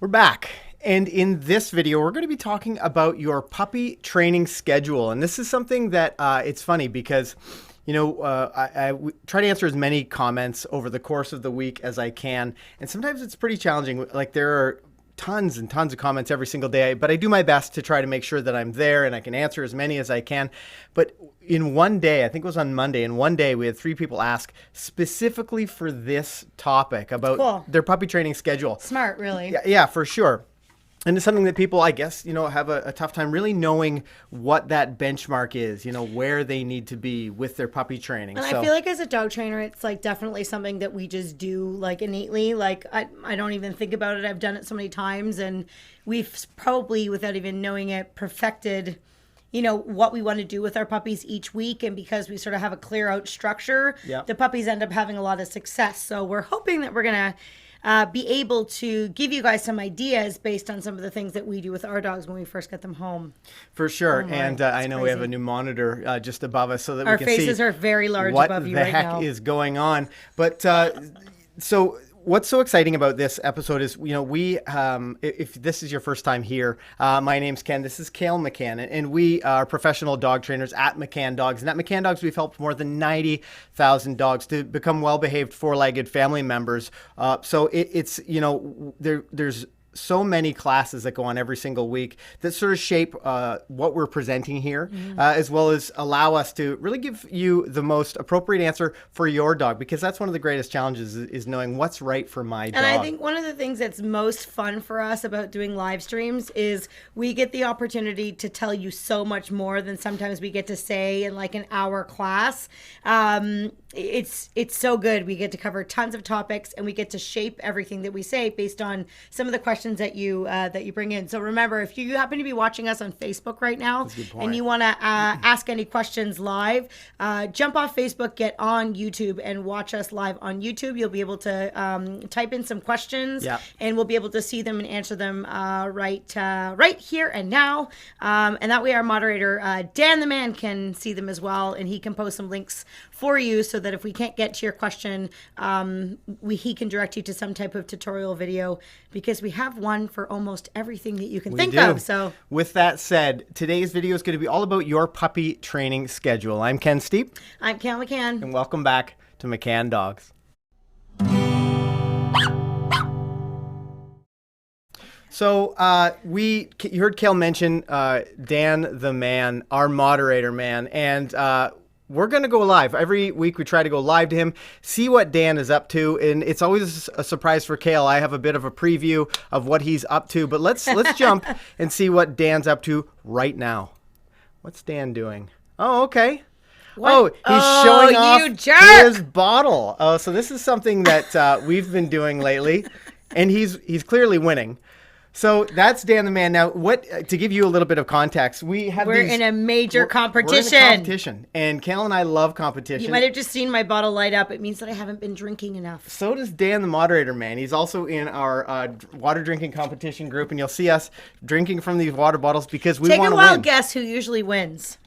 We're back. And in this video, we're going to be talking about your puppy training schedule. And this is something that it's funny because, I try to answer as many comments over the course of the week as I can. And sometimes it's pretty challenging. Like there are tons and tons of comments every single day, but I do my best to try to make sure that I'm there and I can answer as many as I can. But in one day, I think it was on Monday, in one day we had 3 people ask specifically for this topic about their puppy training schedule. Smart, really. Yeah, for sure. And it's something that people, I guess, have a tough time really knowing what that benchmark is, where they need to be with their puppy training. And I feel like as a dog trainer, it's like definitely something that we just do like innately. Like I don't even think about it. I've done it so many times, and we've probably, without even knowing it, perfected what we want to do with our puppies each week. And because we sort of have a clear out structure, the puppies end up having a lot of success. So we're hoping that we're going to be able to give you guys some ideas based on some of the things that we do with our dogs when we first get them home. For sure. And I know crazy. We have a new monitor just above us so that our we can see faces are very large above you right now. What the heck is going on. But so what's so exciting about this episode is, we, if this is your first time here, my name's Ken, this is Kayl McCann, and we are professional dog trainers at McCann Dogs. And at McCann Dogs, we've helped more than 90,000 dogs to become well-behaved, 4-legged family members. So it's, there's so many classes that go on every single week that sort of shape what we're presenting here, as well as allow us to really give you the most appropriate answer for your dog, because that's one of the greatest challenges is knowing what's right for my dog. And I think one of the things that's most fun for us about doing live streams is we get the opportunity to tell you so much more than sometimes we get to say in like an hour class. It's so good. We get to cover tons of topics, and we get to shape everything that we say based on some of the questions that you bring in. So remember, if you happen to be watching us on Facebook right now and you want to ask any questions live, jump off Facebook, get on YouTube, and watch us live on YouTube. You'll be able to type in some questions, and we'll be able to see them and answer them right here and now. And that way, our moderator Dan the Man can see them as well, and he can post some links for you so that if we can't get to your question, he can direct you to some type of tutorial video, because we have one for almost everything that you can think of. So with that said, today's video is going to be all about your puppy training schedule. I'm Ken Steepe. I'm Kayl McCann. And welcome back to McCann Dogs. So you heard Kayl mention Dan the Man, our moderator man, and we're going to go live. Every week we try to go live to him, see what Dan is up to, and it's always a surprise for Kayl. I have a bit of a preview of what he's up to, but let's jump and see what Dan's up to right now. What's Dan doing? Oh, okay. What? Oh, he's showing off his bottle. Oh, so this is something that we've been doing lately, and he's clearly winning. So that's Dan the Man. Now, to give you a little bit of context, we're in a major competition. We're in a competition, and Kayl and I love competition. You might have just seen my bottle light up. It means that I haven't been drinking enough. So does Dan the moderator man. He's also in our water drinking competition group, and you'll see us drinking from these water bottles because we want to win. Take a wild guess who usually wins.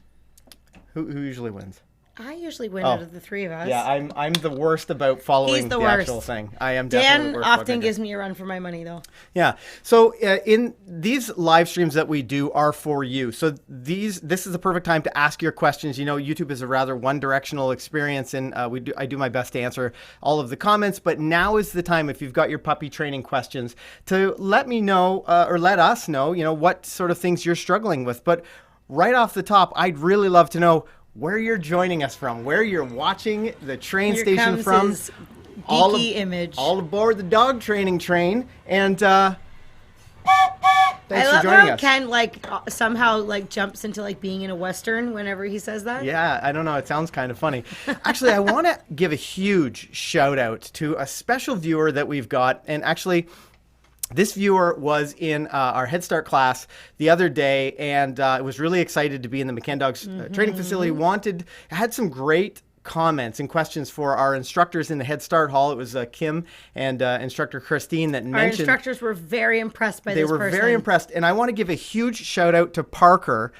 Who usually wins? I usually win out of the 3 of us. Yeah, I'm the worst about following the actual thing. I am definitely the worst. Dan often gives me a run for my money, though. Yeah. So in these live streams that we do are for you. So this is the perfect time to ask your questions. YouTube is a rather one-directional experience, and I do my best to answer all of the comments. But now is the time, if you've got your puppy training questions, to let me know or let us know, what sort of things you're struggling with. But right off the top, I'd really love to know where you're joining us from, where you're watching the train station from. His geeky image. All aboard the dog training train. And thanks for joining us. I love how Ken somehow jumps into being in a Western whenever he says that. Yeah, I don't know. It sounds kind of funny. Actually, I want to give a huge shout out to a special viewer that we've got. And actually, this viewer was in our Head Start class the other day, and was really excited to be in the McCann Dogs training facility. Had some great comments and questions for our instructors in the Head Start Hall. It was Kim and instructor Christine that mentioned. Our instructors were very impressed by this person. They were very impressed. And I want to give a huge shout out to Parker,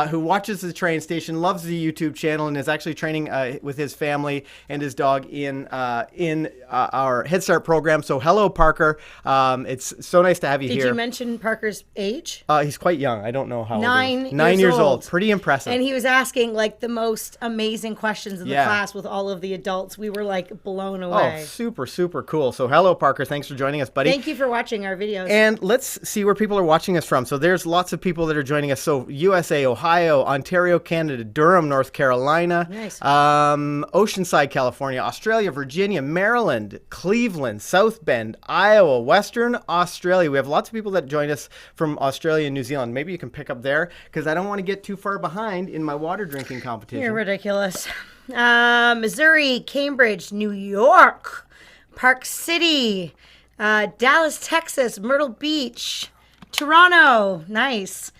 who watches the train station, loves the YouTube channel, and is actually training with his family and his dog in our Head Start program. So hello, Parker. It's so nice to have you here. Did you mention Parker's age? He's quite young. I don't know how old. 9 years old. Pretty impressive. And he was asking like the most amazing questions in the class with all of the adults. We were like blown away. Oh, super, super cool. So hello, Parker. Thanks for joining us, buddy. Thank you for watching our videos. And let's see where people are watching us from. So there's lots of people that are joining us. So USA, Ohio, Ontario, Canada, Durham, North Carolina, nice. Oceanside, California, Australia, Virginia, Maryland, Cleveland, South Bend, Iowa, Western Australia. We have lots of people that join us from Australia and New Zealand. Maybe you can pick up there because I don't want to get too far behind in my water drinking competition. You're ridiculous. Missouri, Cambridge, New York, Park City, Dallas, Texas, Myrtle Beach, Toronto, nice.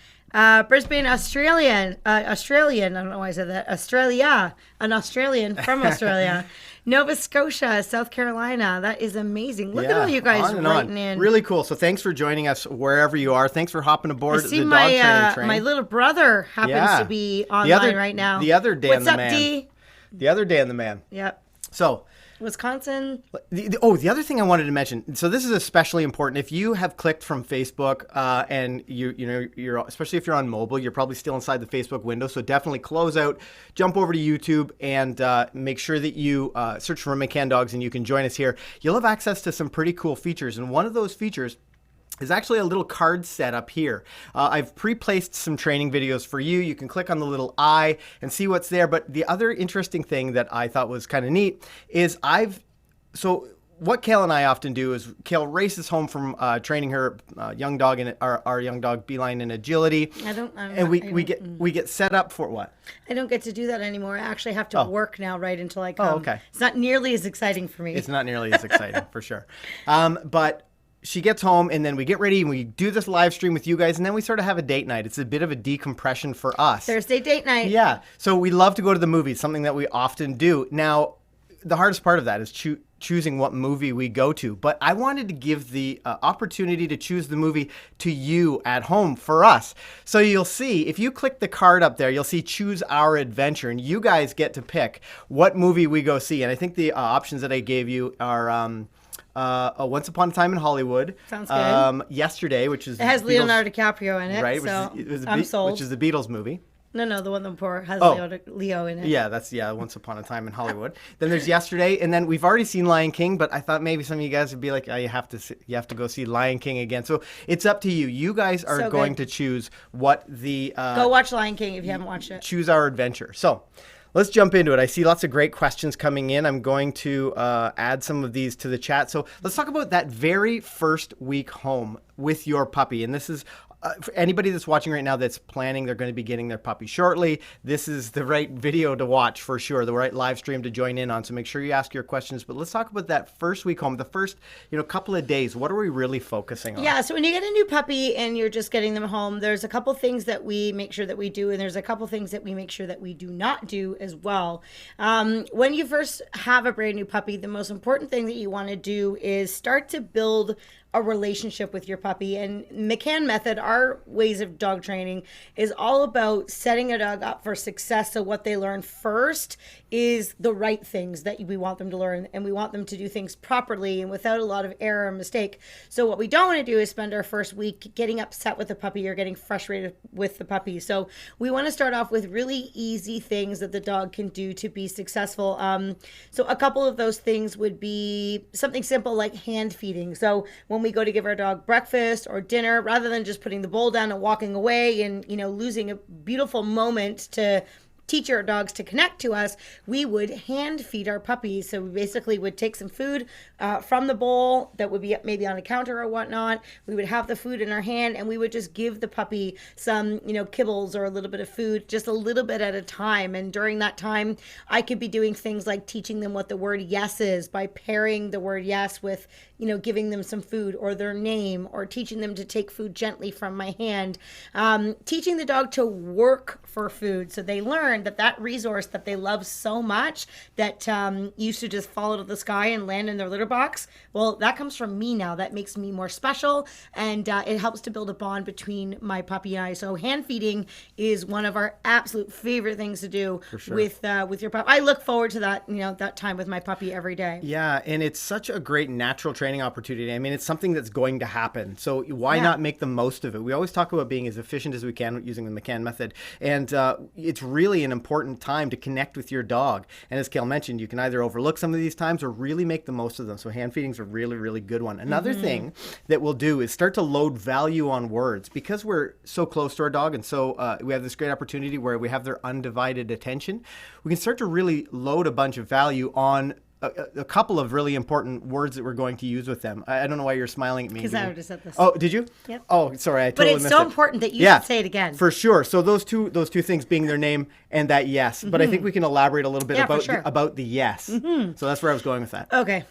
Brisbane, Australian, I don't know why I said that, Australia, an Australian from Australia. Nova Scotia, South Carolina. That is amazing. Look at all you guys writing in. Really cool. So thanks for joining us wherever you are. Thanks for hopping aboard the dog training train. My little brother happens to be online right now. The other Dan the man. What's up, D? The other Dan the man. Yep. So Wisconsin. The other thing I wanted to mention. So this is especially important. If you have clicked from Facebook and you're especially if you're on mobile, you're probably still inside the Facebook window. So definitely close out, jump over to YouTube, and make sure that you search for McCann Dogs, and you can join us here. You'll have access to some pretty cool features, and one of those features is actually a little card set up here. I've pre-placed some training videos for you. You can click on the little eye and see what's there. But the other interesting thing that I thought was kind of neat is what Kayl and I often do is Kayl races home from training her young dog in our young dog Beeline in agility. We get set up for what? I don't get to do that anymore. I actually have to work now right until I come. Oh, okay. It's not nearly as exciting for me. It's not nearly as exciting for sure. But she gets home, and then we get ready, and we do this live stream with you guys, and then we sort of have a date night. It's a bit of a decompression for us. Thursday date night. Yeah. So we love to go to the movies, something that we often do. Now, the hardest part of that is choosing what movie we go to. But I wanted to give the opportunity to choose the movie to you at home for us. So you'll see, if you click the card up there, you'll see Choose Our Adventure, and you guys get to pick what movie we go see. And I think the options that I gave you are Once Upon a Time in Hollywood. Sounds good. Yesterday, which is... It has Leonardo DiCaprio in it, right, so I'm sold. Which is the Beatles movie. No, the one before has Leo in it. Yeah, that's Once Upon a Time in Hollywood. Then there's Yesterday, and then we've already seen Lion King, but I thought maybe some of you guys would be like, oh, you have to go see Lion King again. So it's up to you. You guys are going to choose what the... Go watch Lion King if you haven't watched it. Choose Our Adventure. So let's jump into it. I see lots of great questions coming in. I'm going to add some of these to the chat. So let's talk about that very first week home with your puppy. And this is for anybody that's watching right now that's planning, they're going to be getting their puppy shortly. This is the right video to watch for sure, the right live stream to join in on. So make sure you ask your questions. But let's talk about that first week home, the first couple of days. What are we really focusing on? Yeah, so when you get a new puppy and you're just getting them home, there's a couple things that we make sure that we do, and there's a couple things that we make sure that we do not do as well. When you first have a brand new puppy, the most important thing that you want to do is start to build a relationship with your puppy. And McCann method, our ways of dog training, is all about setting a dog up for success. So what they learn first is the right things that we want them to learn, and we want them to do things properly and without a lot of error and mistake. So what we don't want to do is spend our first week getting upset with the puppy or getting frustrated with the puppy. So we want to start off with really easy things that the dog can do to be successful. So a couple of those things would be something simple like hand feeding. So when we go to give our dog breakfast or dinner, rather than just putting the bowl down and walking away and losing a beautiful moment to teach our dogs to connect to us, we would hand feed our puppies. So we basically would take some food from the bowl that would be maybe on a counter or whatnot. We would have the food in our hand, and we would just give the puppy some, kibbles or a little bit of food, just a little bit at a time. And during that time, I could be doing things like teaching them what the word yes is by pairing the word yes with, giving them some food or their name, or teaching them to take food gently from my hand. Teaching the dog to work for food. So they learn learn that resource that they love so much that used to just fall out of the sky and land in their litter box, well, that comes from me now. That makes me more special, and it helps to build a bond between my puppy and I. So hand feeding is one of our absolute favorite things to do with your puppy. I look forward to that, that time with my puppy every day. Yeah, and it's such a great natural training opportunity. I mean, it's something that's going to happen. So why not make the most of it? We always talk about being as efficient as we can using the McCann method. And it's really an important time to connect with your dog. And as Kayl mentioned, you can either overlook some of these times or really make the most of them. So hand feeding is a really, really good one. Another thing that we'll do is start to load value on words. Because we're so close to our dog and so we have this great opportunity where we have their undivided attention, we can start to really load a bunch of value on a couple of really important words that we're going to use with them. I don't know why you're smiling at me. Because I would have said this. Oh, did you? Yep. Oh, sorry, I totally missed it. But it's so important that you should say it again. For sure. So those two things being their name and that yes. But I think we can elaborate a little bit about the yes. So that's where I was going with that. Okay.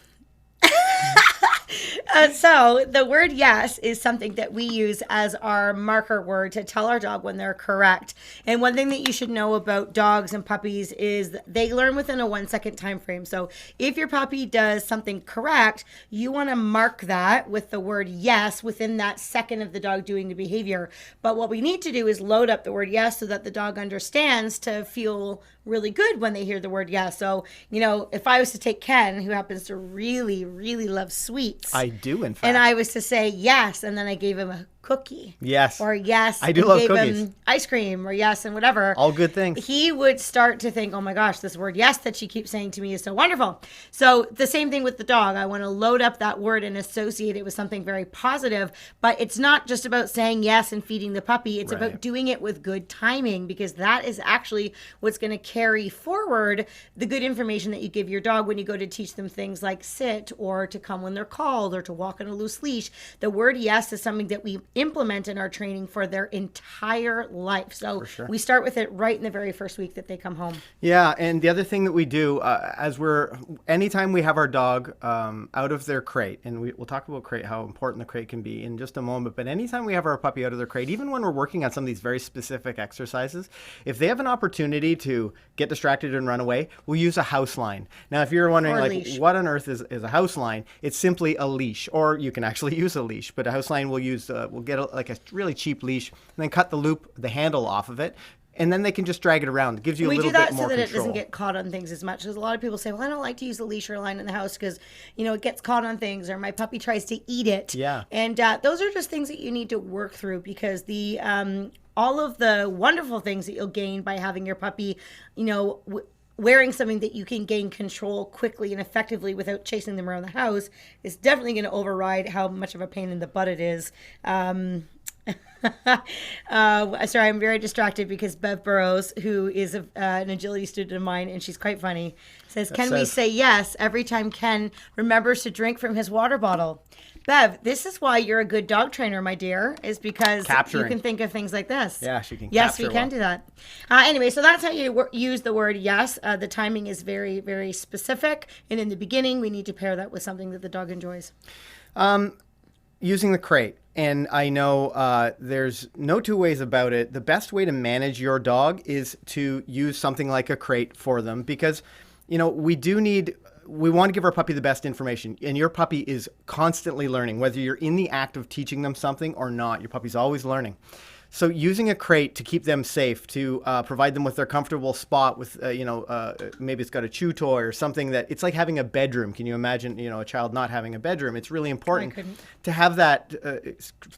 So the word yes is something that we use as our marker word to tell our dog when they're correct. And one thing that you should know about dogs and puppies is they learn within a 1 second time frame. So if your puppy does something correct, you want to mark that with the word yes within that second of the dog doing the behavior. But what we need to do is load up the word yes so that the dog understands to feel really good when they hear the word yes. So, if I was to take Ken, who happens to really, really love sweets. I do, in fact. And I was to say yes, and then I gave him a cookie. Yes. Or yes. I do love gave cookies. Him ice cream or yes and whatever. All good things. He would start to think, oh my gosh, this word yes that she keeps saying to me is so wonderful. So the same thing with the dog. I want to load up that word and associate it with something very positive. But it's not just about saying yes and feeding the puppy. It's about doing it with good timing, because that is actually what's going to carry forward the good information that you give your dog when you go to teach them things like sit or to come when they're called or to walk on a loose leash. The word yes is something that we implement in our training for their entire life. So we start with it right in the very first week that they come home. Yeah, and the other thing that we do anytime we have our dog out of their crate, and we'll talk about crate, how important the crate can be in just a moment, but anytime we have our puppy out of their crate, even when we're working on some of these very specific exercises, if they have an opportunity to get distracted and run away, we'll use a house line. Now, if you're wondering, what on earth is a house line, it's simply a leash, or you can actually use a leash, but a house line we'll get a really cheap leash and then cut the handle off of it. And then they can just drag it around. It gives you a little bit more control. We do that so that it doesn't get caught on things as much. Because a lot of people say, well, I don't like to use a leash or a line in the house because, it gets caught on things, or my puppy tries to eat it. Yeah. And those are just things that you need to work through, because the all of the wonderful things that you'll gain by having your puppy, wearing something that you can gain control quickly and effectively without chasing them around the house is definitely going to override how much of a pain in the butt it is. Sorry, I'm very distracted because Bev Burrows, who is an agility student of mine, and she's quite funny, says, "Can we say yes every time Ken remembers to drink from his water bottle?" Bev, this is why you're a good dog trainer, my dear, is because you can think of things like this. Yeah, she can. Yes, we can do that. Anyway, so that's how you use the word yes. The timing is very, very specific, and in the beginning, we need to pair that with something that the dog enjoys. Using the crate. And I know there's no two ways about it. The best way to manage your dog is to use something like a crate for them, because, we want to give our puppy the best information. And your puppy is constantly learning, whether you're in the act of teaching them something or not. Your puppy's always learning. So using a crate to keep them safe, to provide them with their comfortable spot with, maybe it's got a chew toy or something that it's like having a bedroom. Can you imagine, a child not having a bedroom? It's really important to have that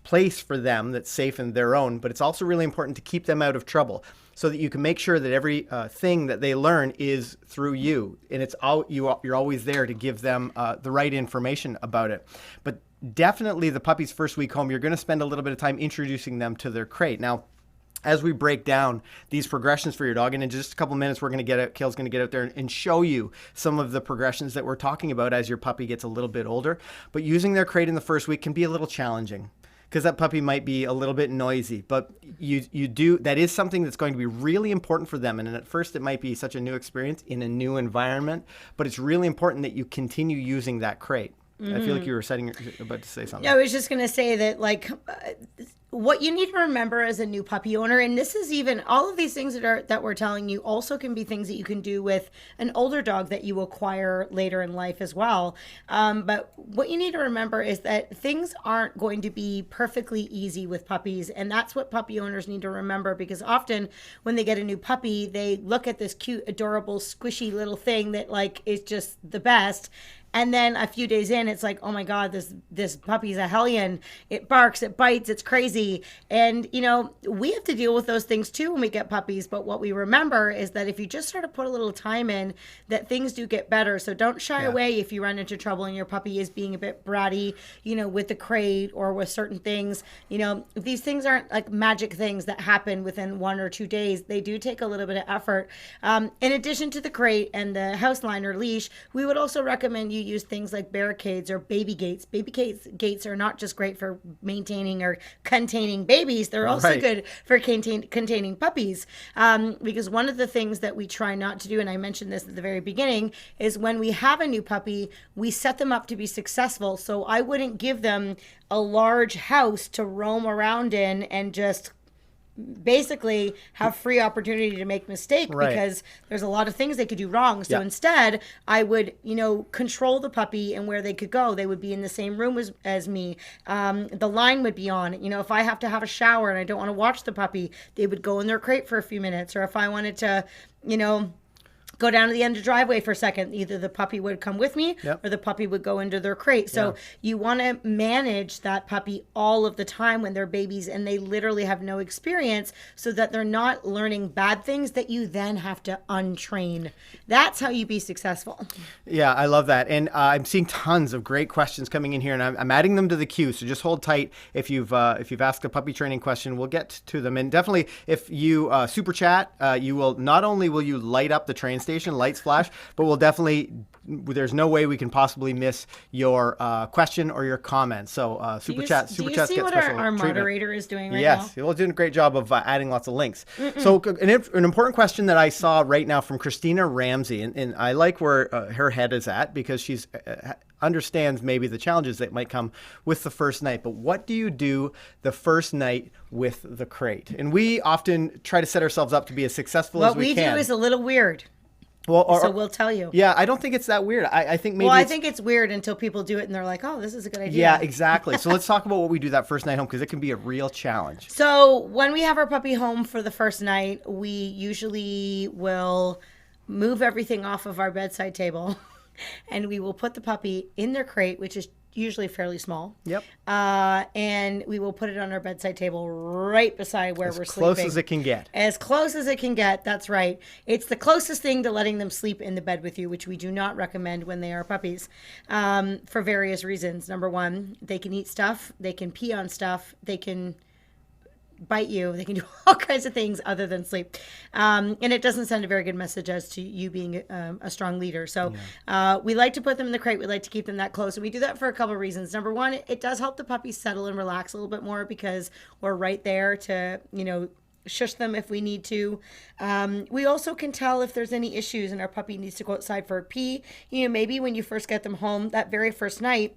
place for them that's safe and their own, but it's also really important to keep them out of trouble so that you can make sure that every thing that they learn is through you. And you're always there to give them the right information about it. But definitely the puppy's first week home, you're going to spend a little bit of time introducing them to their crate. Now, as we break down these progressions for your dog, and in just a couple of minutes, Kayl's going to get out there and show you some of the progressions that we're talking about as your puppy gets a little bit older. But using their crate in the first week can be a little challenging, because that puppy might be a little bit noisy, but that is something that's going to be really important for them. And at first it might be such a new experience in a new environment, but it's really important that you continue using that crate. I feel like you were about to say something. I was just going to say that, what you need to remember as a new puppy owner, and this is even all of these things that we're telling you also can be things that you can do with an older dog that you acquire later in life as well. But what you need to remember is that things aren't going to be perfectly easy with puppies, and that's what puppy owners need to remember, because often when they get a new puppy, they look at this cute, adorable, squishy little thing that like is just the best. And then a few days in, it's like, oh my God, this puppy's a hellion. It barks, it bites, it's crazy. And, you know, we have to deal with those things too when we get puppies. But what we remember is that if you just sort of put a little time in, that things do get better. So don't shy away if you run into trouble and your puppy is being a bit bratty, you know, with the crate or with certain things. You know, these things aren't like magic things that happen within 1 or 2 days. They do take a little bit of effort. In addition to the crate and the house line or leash, we would also recommend you use things like barricades or baby gates. Gates are not just great for maintaining or containing babies. They're also good for containing puppies. Because one of the things that we try not to do, and I mentioned this at the very beginning, is when we have a new puppy, we set them up to be successful. So I wouldn't give them a large house to roam around in and just basically have free opportunity to make mistake, because there's a lot of things they could do wrong. So instead, I would, you know, control the puppy and where they could go. They would be in the same room as me. The line would be on. You know, if I have to have a shower and I don't want to watch the puppy, they would go in their crate for a few minutes. Or if I wanted to, you know, go down to the end of the driveway for a second, either the puppy would come with me or the puppy would go into their crate. So you want to manage that puppy all of the time when they're babies and they literally have no experience, so that they're not learning bad things that you then have to untrain. That's how you be successful. Yeah, I love that. And I'm seeing tons of great questions coming in here, and I'm adding them to the queue. So just hold tight. If you've asked a puppy training question, we'll get to them. And definitely, if you super chat, you will not only will you light up the train station, lights flash, but we'll definitely, there's no way we can possibly miss your question or your comment. So super chats do you get see special what our moderator is doing right now? Yes, we're doing a great job of adding lots of links. So an important question that I saw right now from Christina Ramsey, and I like where her head is at, because she's understands maybe the challenges that might come with the first night. But what do you do the first night with the crate? And we often try to set ourselves up to be as successful as we can. What we do is a little weird. Well, so we'll tell you. Yeah, I don't think it's that weird. I think maybe. Well, I think it's weird until people do it and they're like, "Oh, this is a good idea." Yeah, exactly. So let's talk about what we do that first night home, because it can be a real challenge. So when we have our puppy home for the first night, we usually will move everything off of our bedside table, and we will put the puppy in their crate, which is usually fairly small. Yep. And we will put it on our bedside table right beside where we're sleeping. As close as it can get. As close as it can get. That's right. It's the closest thing to letting them sleep in the bed with you, which we do not recommend when they are puppies, for various reasons. Number one, they can eat stuff. They can pee on stuff. They can bite you. They can do all kinds of things other than sleep. And it doesn't send a very good message as to you being a strong leader. So we like to put them in the crate. We like to keep them that close. And we do that for a couple of reasons. Number one, it does help the puppy settle and relax a little bit more, because we're right there to, you know, shush them if we need to. We also can tell if there's any issues and our puppy needs to go outside for a pee. You know, maybe when you first get them home that very first night,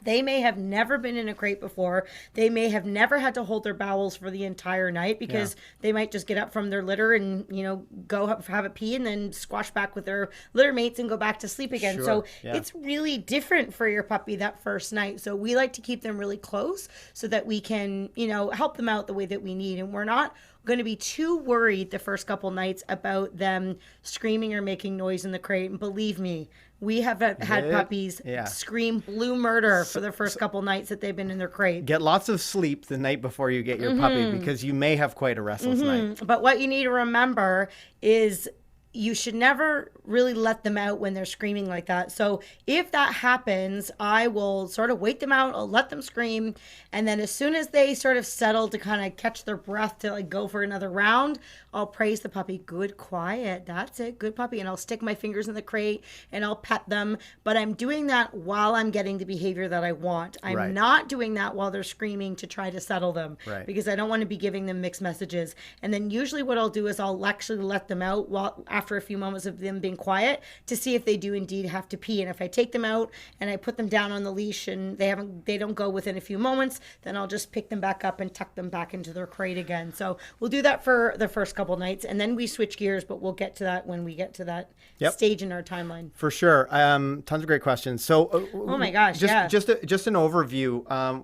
they may have never been in a crate before. They may have never had to hold their bowels for the entire night, because they might just get up from their litter and, you know, go have a pee and then squash back with their litter mates and go back to sleep again. Sure. So Yeah. it's really different for your puppy that first night. So we like to keep them really close so that we can, you know, help them out the way that we need. And we're not going to be too worried the first couple nights about them screaming or making noise in the crate. And believe me, we have had puppies scream blue murder for the first couple nights that they've been in their crate. Get lots of sleep the night before you get your puppy, because you may have quite a restless night. But what you need to remember is you should never really let them out when they're screaming like that. So if that happens, I will sort of wait them out. I'll let them scream. And then as soon as they sort of settle to kind of catch their breath to like go for another round, I'll praise the puppy. Good, quiet. That's it. Good puppy. And I'll stick my fingers in the crate and I'll pet them. But I'm doing that while I'm getting the behavior that I want. I'm not doing that while they're screaming to try to settle them, because I don't want to be giving them mixed messages. And then usually what I'll do is I'll actually let them out after after a few moments of them being quiet to see if they do indeed have to pee. And if I take them out and I put them down on the leash and they don't go within a few moments, then I'll just pick them back up and tuck them back into their crate again. So we'll do that for the first couple nights, and then we switch gears, but we'll get to that when we get to that stage in our timeline. For sure. Tons of great questions. So, oh my gosh, just an overview.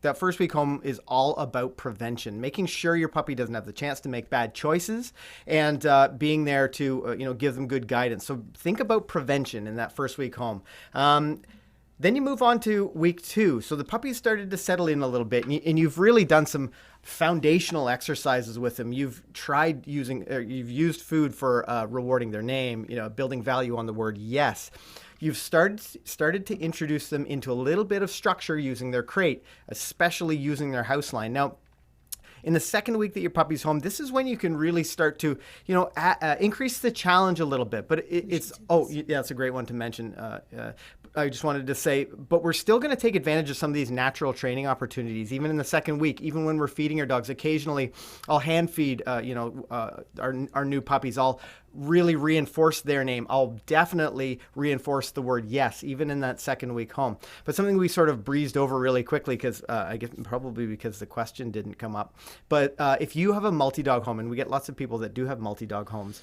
That first week home is all about prevention, making sure your puppy doesn't have the chance to make bad choices, and being there to give them good guidance. So think about prevention in that first week home. Then you move on to week 2. So the puppy's started to settle in a little bit, and you've really done some foundational exercises with them. You've used food for rewarding their name, building value on the word yes. You've started to introduce them into a little bit of structure using their crate, especially using their house line. Now, in the second week that your puppy's home, this is when you can really start to, increase the challenge a little bit. But it's a great one to mention. I just wanted to say, but we're still going to take advantage of some of these natural training opportunities, even in the second week, even when we're feeding our dogs. Occasionally, I'll hand feed, our new puppies. I'll really reinforce their name. I'll definitely reinforce the word yes, even in that second week home. But something we sort of breezed over really quickly because I guess probably because the question didn't come up. But if you have a multi-dog home, and we get lots of people that do have multi-dog homes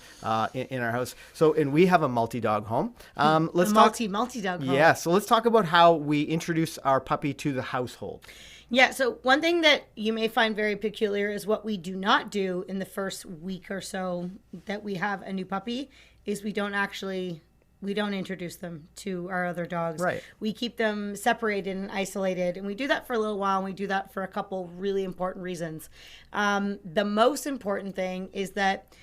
in our house. And we have a multi-dog home. Let's talk multi-dog home. Yeah. So let's talk about how we introduce our puppy to the household. Yeah, so one thing that you may find very peculiar is what we do not do in the first week or so that we have a new puppy is we don't introduce them to our other dogs. Right. We keep them separated and isolated, and we do that for a little while, and we do that for a couple really important reasons. The most important thing is that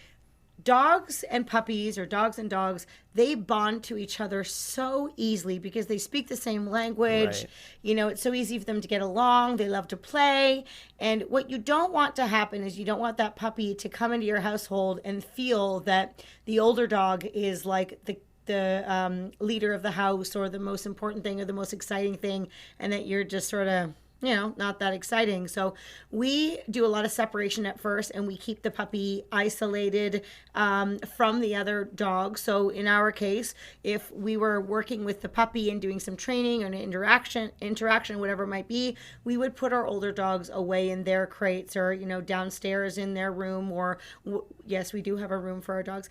dogs and puppies, or dogs and dogs, they bond to each other so easily because they speak the same language. Right. It's so easy for them to get along. They love to play. And what you don't want to happen is you don't want that puppy to come into your household and feel that the older dog is like the leader of the house, or the most important thing, or the most exciting thing, and that you're just sort of not that exciting. So we do a lot of separation at first, and we keep the puppy isolated from the other dogs. So in our case, if we were working with the puppy and doing some training or an interaction, whatever it might be, we would put our older dogs away in their crates, or, downstairs in their room, or yes, we do have a room for our dogs,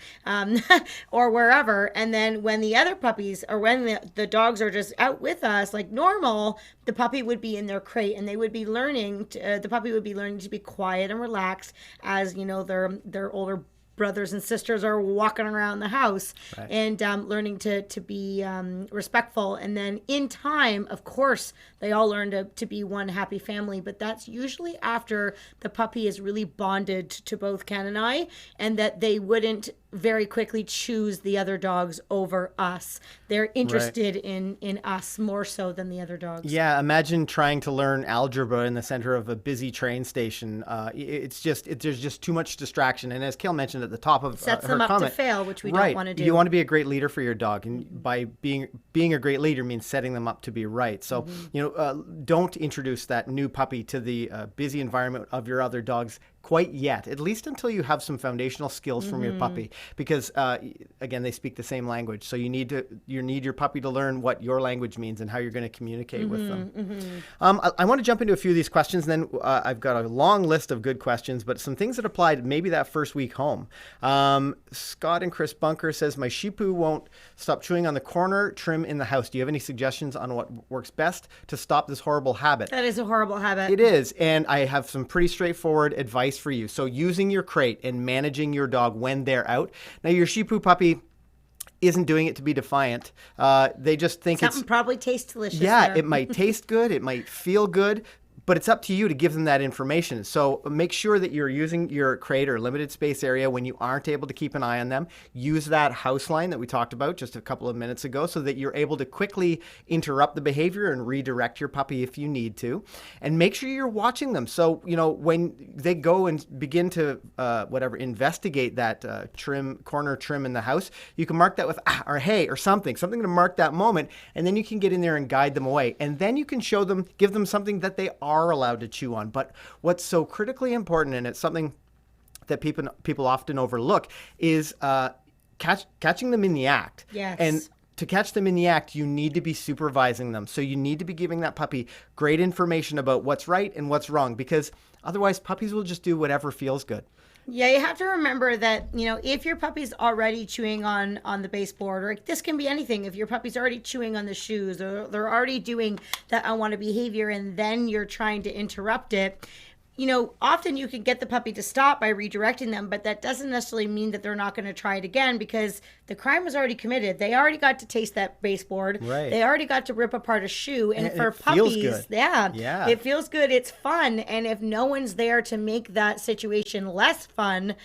or wherever. And then when the other puppies, or when the dogs are just out with us like normal, the puppy would be in their crate, and they would be learning the puppy would be learning to be quiet and relaxed as their older brothers and sisters are walking around the house. Right. And learning to be respectful. And then in time, of course, they all learn to be one happy family, but that's usually after the puppy is really bonded to both Ken and I, and that they wouldn't very quickly choose the other dogs over us. They're interested in us more so than the other dogs. Yeah, imagine trying to learn algebra in the center of a busy train station. There's just too much distraction. And as Kayl mentioned at the top of her comment, sets them up to fail, which we don't want to do. You want to be a great leader for your dog, and by being a great leader means setting them up to be right. So don't introduce that new puppy to the busy environment of your other dogs quite yet, at least until you have some foundational skills from your puppy, because again, they speak the same language. So you need your puppy to learn what your language means and how you're going to communicate with them. I want to jump into a few of these questions, and then I've got a long list of good questions, but some things that applied maybe that first week home. Scott and Chris Bunker says, my Shih Tzu won't stop chewing on the corner trim in the house. Do you have any suggestions on what works best to stop this horrible habit? That is a horrible habit. It is, and I have some pretty straightforward advice for you. So using your crate and managing your dog when they're out. Now, your Shih Tzu puppy isn't doing it to be defiant. They just think something probably tastes delicious. Yeah, it might taste good. It might feel good. But it's up to you to give them that information. So make sure that you're using your crate or limited space area when you aren't able to keep an eye on them. Use that house line that we talked about just a couple of minutes ago so that you're able to quickly interrupt the behavior and redirect your puppy if you need to. And make sure you're watching them. So, when they go and begin to investigate that corner trim in the house, you can mark that with or hey or something to mark that moment. And then you can get in there and guide them away. And then you can give them something that they are allowed to chew on. But what's so critically important, and it's something that people often overlook is catching them in the act. Yes. And to catch them in the act, you need to be supervising them. So you need to be giving that puppy great information about what's right and what's wrong, because otherwise puppies will just do whatever feels good. Yeah, you have to remember that, if your puppy's already chewing on the baseboard, or this can be anything, if your puppy's already chewing on the shoes, or they're already doing that unwanted behavior, and then you're trying to interrupt it, often you can get the puppy to stop by redirecting them, but that doesn't necessarily mean that they're not going to try it again, because the crime was already committed. They already got to taste that baseboard. Right. They already got to rip apart a shoe. And for it feels puppies, good. Yeah, it feels good. It's fun. And if no one's there to make that situation less fun,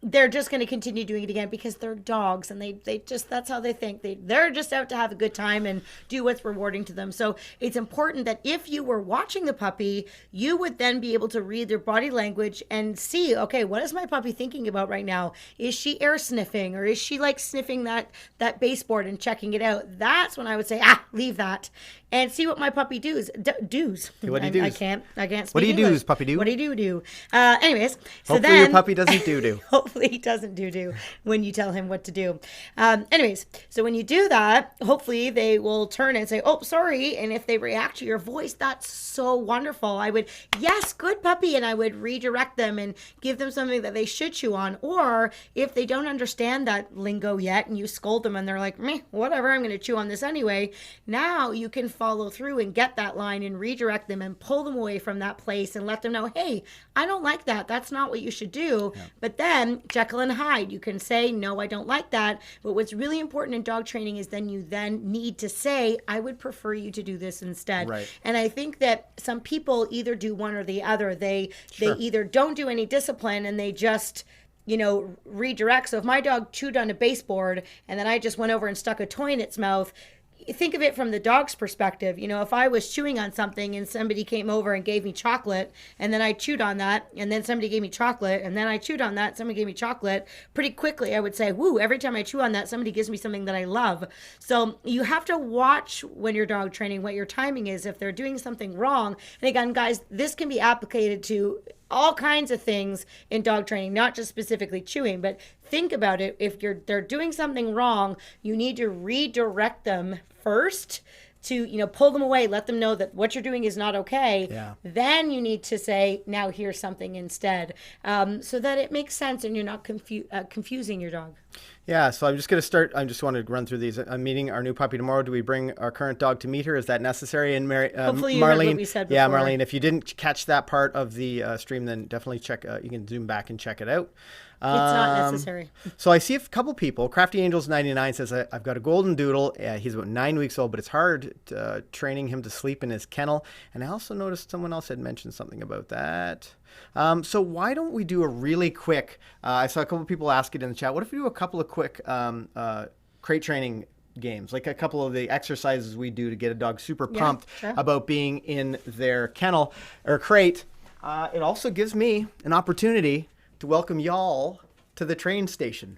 they're just going to continue doing it again, because they're dogs, and they just, that's how they think. They're just out to have a good time and do what's rewarding to them. So it's important that if you were watching the puppy, you would then be able to read their body language and see, okay, what is my puppy thinking about right now? Is she air sniffing, or is she like sniffing that baseboard and checking it out? That's when I would say, leave that and see what my puppy does. What do you do? I can't speak What do you English. do, puppy do? What do you do? Anyways, so Hopefully then your puppy doesn't do. hopefully he doesn't do when you tell him what to do. Anyways, so when you do that, hopefully they will turn and say, oh, sorry. And if they react to your voice, that's so wonderful. I would, yes, good puppy. And I would redirect them and give them something that they should chew on. Or if they don't understand that lingo yet and you scold them and they're like, meh, whatever, I'm going to chew on this anyway. Now you can follow through and get that line and redirect them and pull them away from that place and let them know, hey, I don't like that. That's not what you should do. Yeah. But then Jekyll and Hyde, you can say, no, I don't like that. But what's really important in dog training is then you then need to say, I would prefer you to do this instead. Right. And I think that some people either do one or the other. They either don't do any discipline and they just redirect. So if my dog chewed on a baseboard and then I just went over and stuck a toy in its mouth, think of it from the dog's perspective. If I was chewing on something and somebody came over and gave me chocolate, and then I chewed on that, and then somebody gave me chocolate, and then I chewed on that, somebody gave me chocolate, pretty quickly I would say, woo, every time I chew on that, somebody gives me something that I love. So you have to watch when you're dog training what your timing is, if they're doing something wrong. And again, guys, this can be applicated to all kinds of things in dog training, not just specifically chewing, but think about it. If they're doing something wrong, you need to redirect them first to, pull them away, let them know that what you're doing is not okay. Yeah. Then you need to say, now here's something instead, so that it makes sense and you're not confusing your dog. Yeah, so I'm just going to start. I just want to run through these. I'm meeting our new puppy tomorrow. Do we bring our current dog to meet her? Is that necessary? And Hopefully you Marlene, heard what we said before. Yeah, Marlene, if you didn't catch that part of the stream, then definitely check. You can zoom back and check it out. It's not necessary. So I see a couple people. Crafty Angels 99 says, I've got a golden doodle. He's about 9 weeks old, but it's hard training him to sleep in his kennel. And I also noticed someone else had mentioned something about that. So why don't we do a really quick, I saw a couple of people ask it in the chat, what if we do a couple of quick crate training games, like a couple of the exercises we do to get a dog super pumped about being in their kennel or crate. It also gives me an opportunity to welcome y'all to the train station.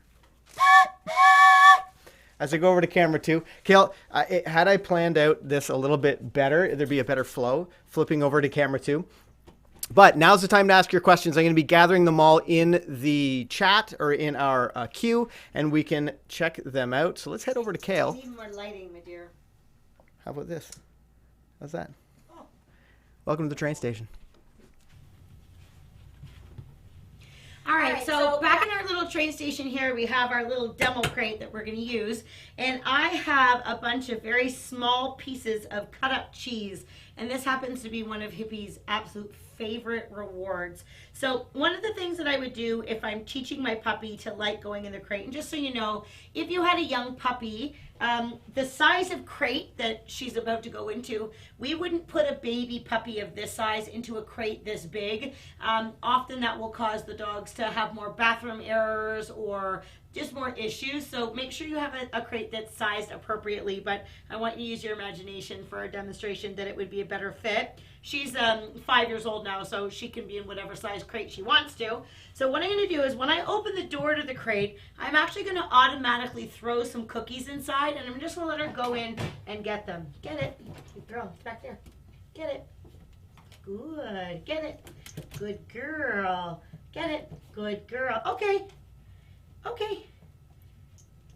As I go over to camera 2. Kayl, had I planned out this a little bit better, there'd be a better flow, flipping over to camera 2. But now's the time to ask your questions. I'm going to be gathering them all in the chat or in our queue, and we can check them out. So let's head over to Kayl. Need more lighting, my dear. How about this? How's that? Oh. Welcome to the train station. All right, so back in our little train station here, we have our little demo crate that we're going to use. And I have a bunch of very small pieces of cut up cheese. And this happens to be one of Hippie's absolute favorite rewards. So one of the things that I would do if I'm teaching my puppy to like going in the crate, and just so you know, if you had a young puppy, the size of crate that she's about to go into, we wouldn't put a baby puppy of this size into a crate this big. Often that will cause the dogs to have more bathroom errors or just more issues. So make sure you have a crate that's sized appropriately, but I want you to use your imagination for a demonstration that it would be a better fit. She's 5 years old now, so she can be in whatever size crate she wants to. So what I'm going to do is when I open the door to the crate, I'm actually going to automatically throw some cookies inside, and I'm just going to let her go in and get them. Get it. Good girl. It's back there. Get it. Good. Get it. Good girl. Get it. Good girl. Okay. Okay.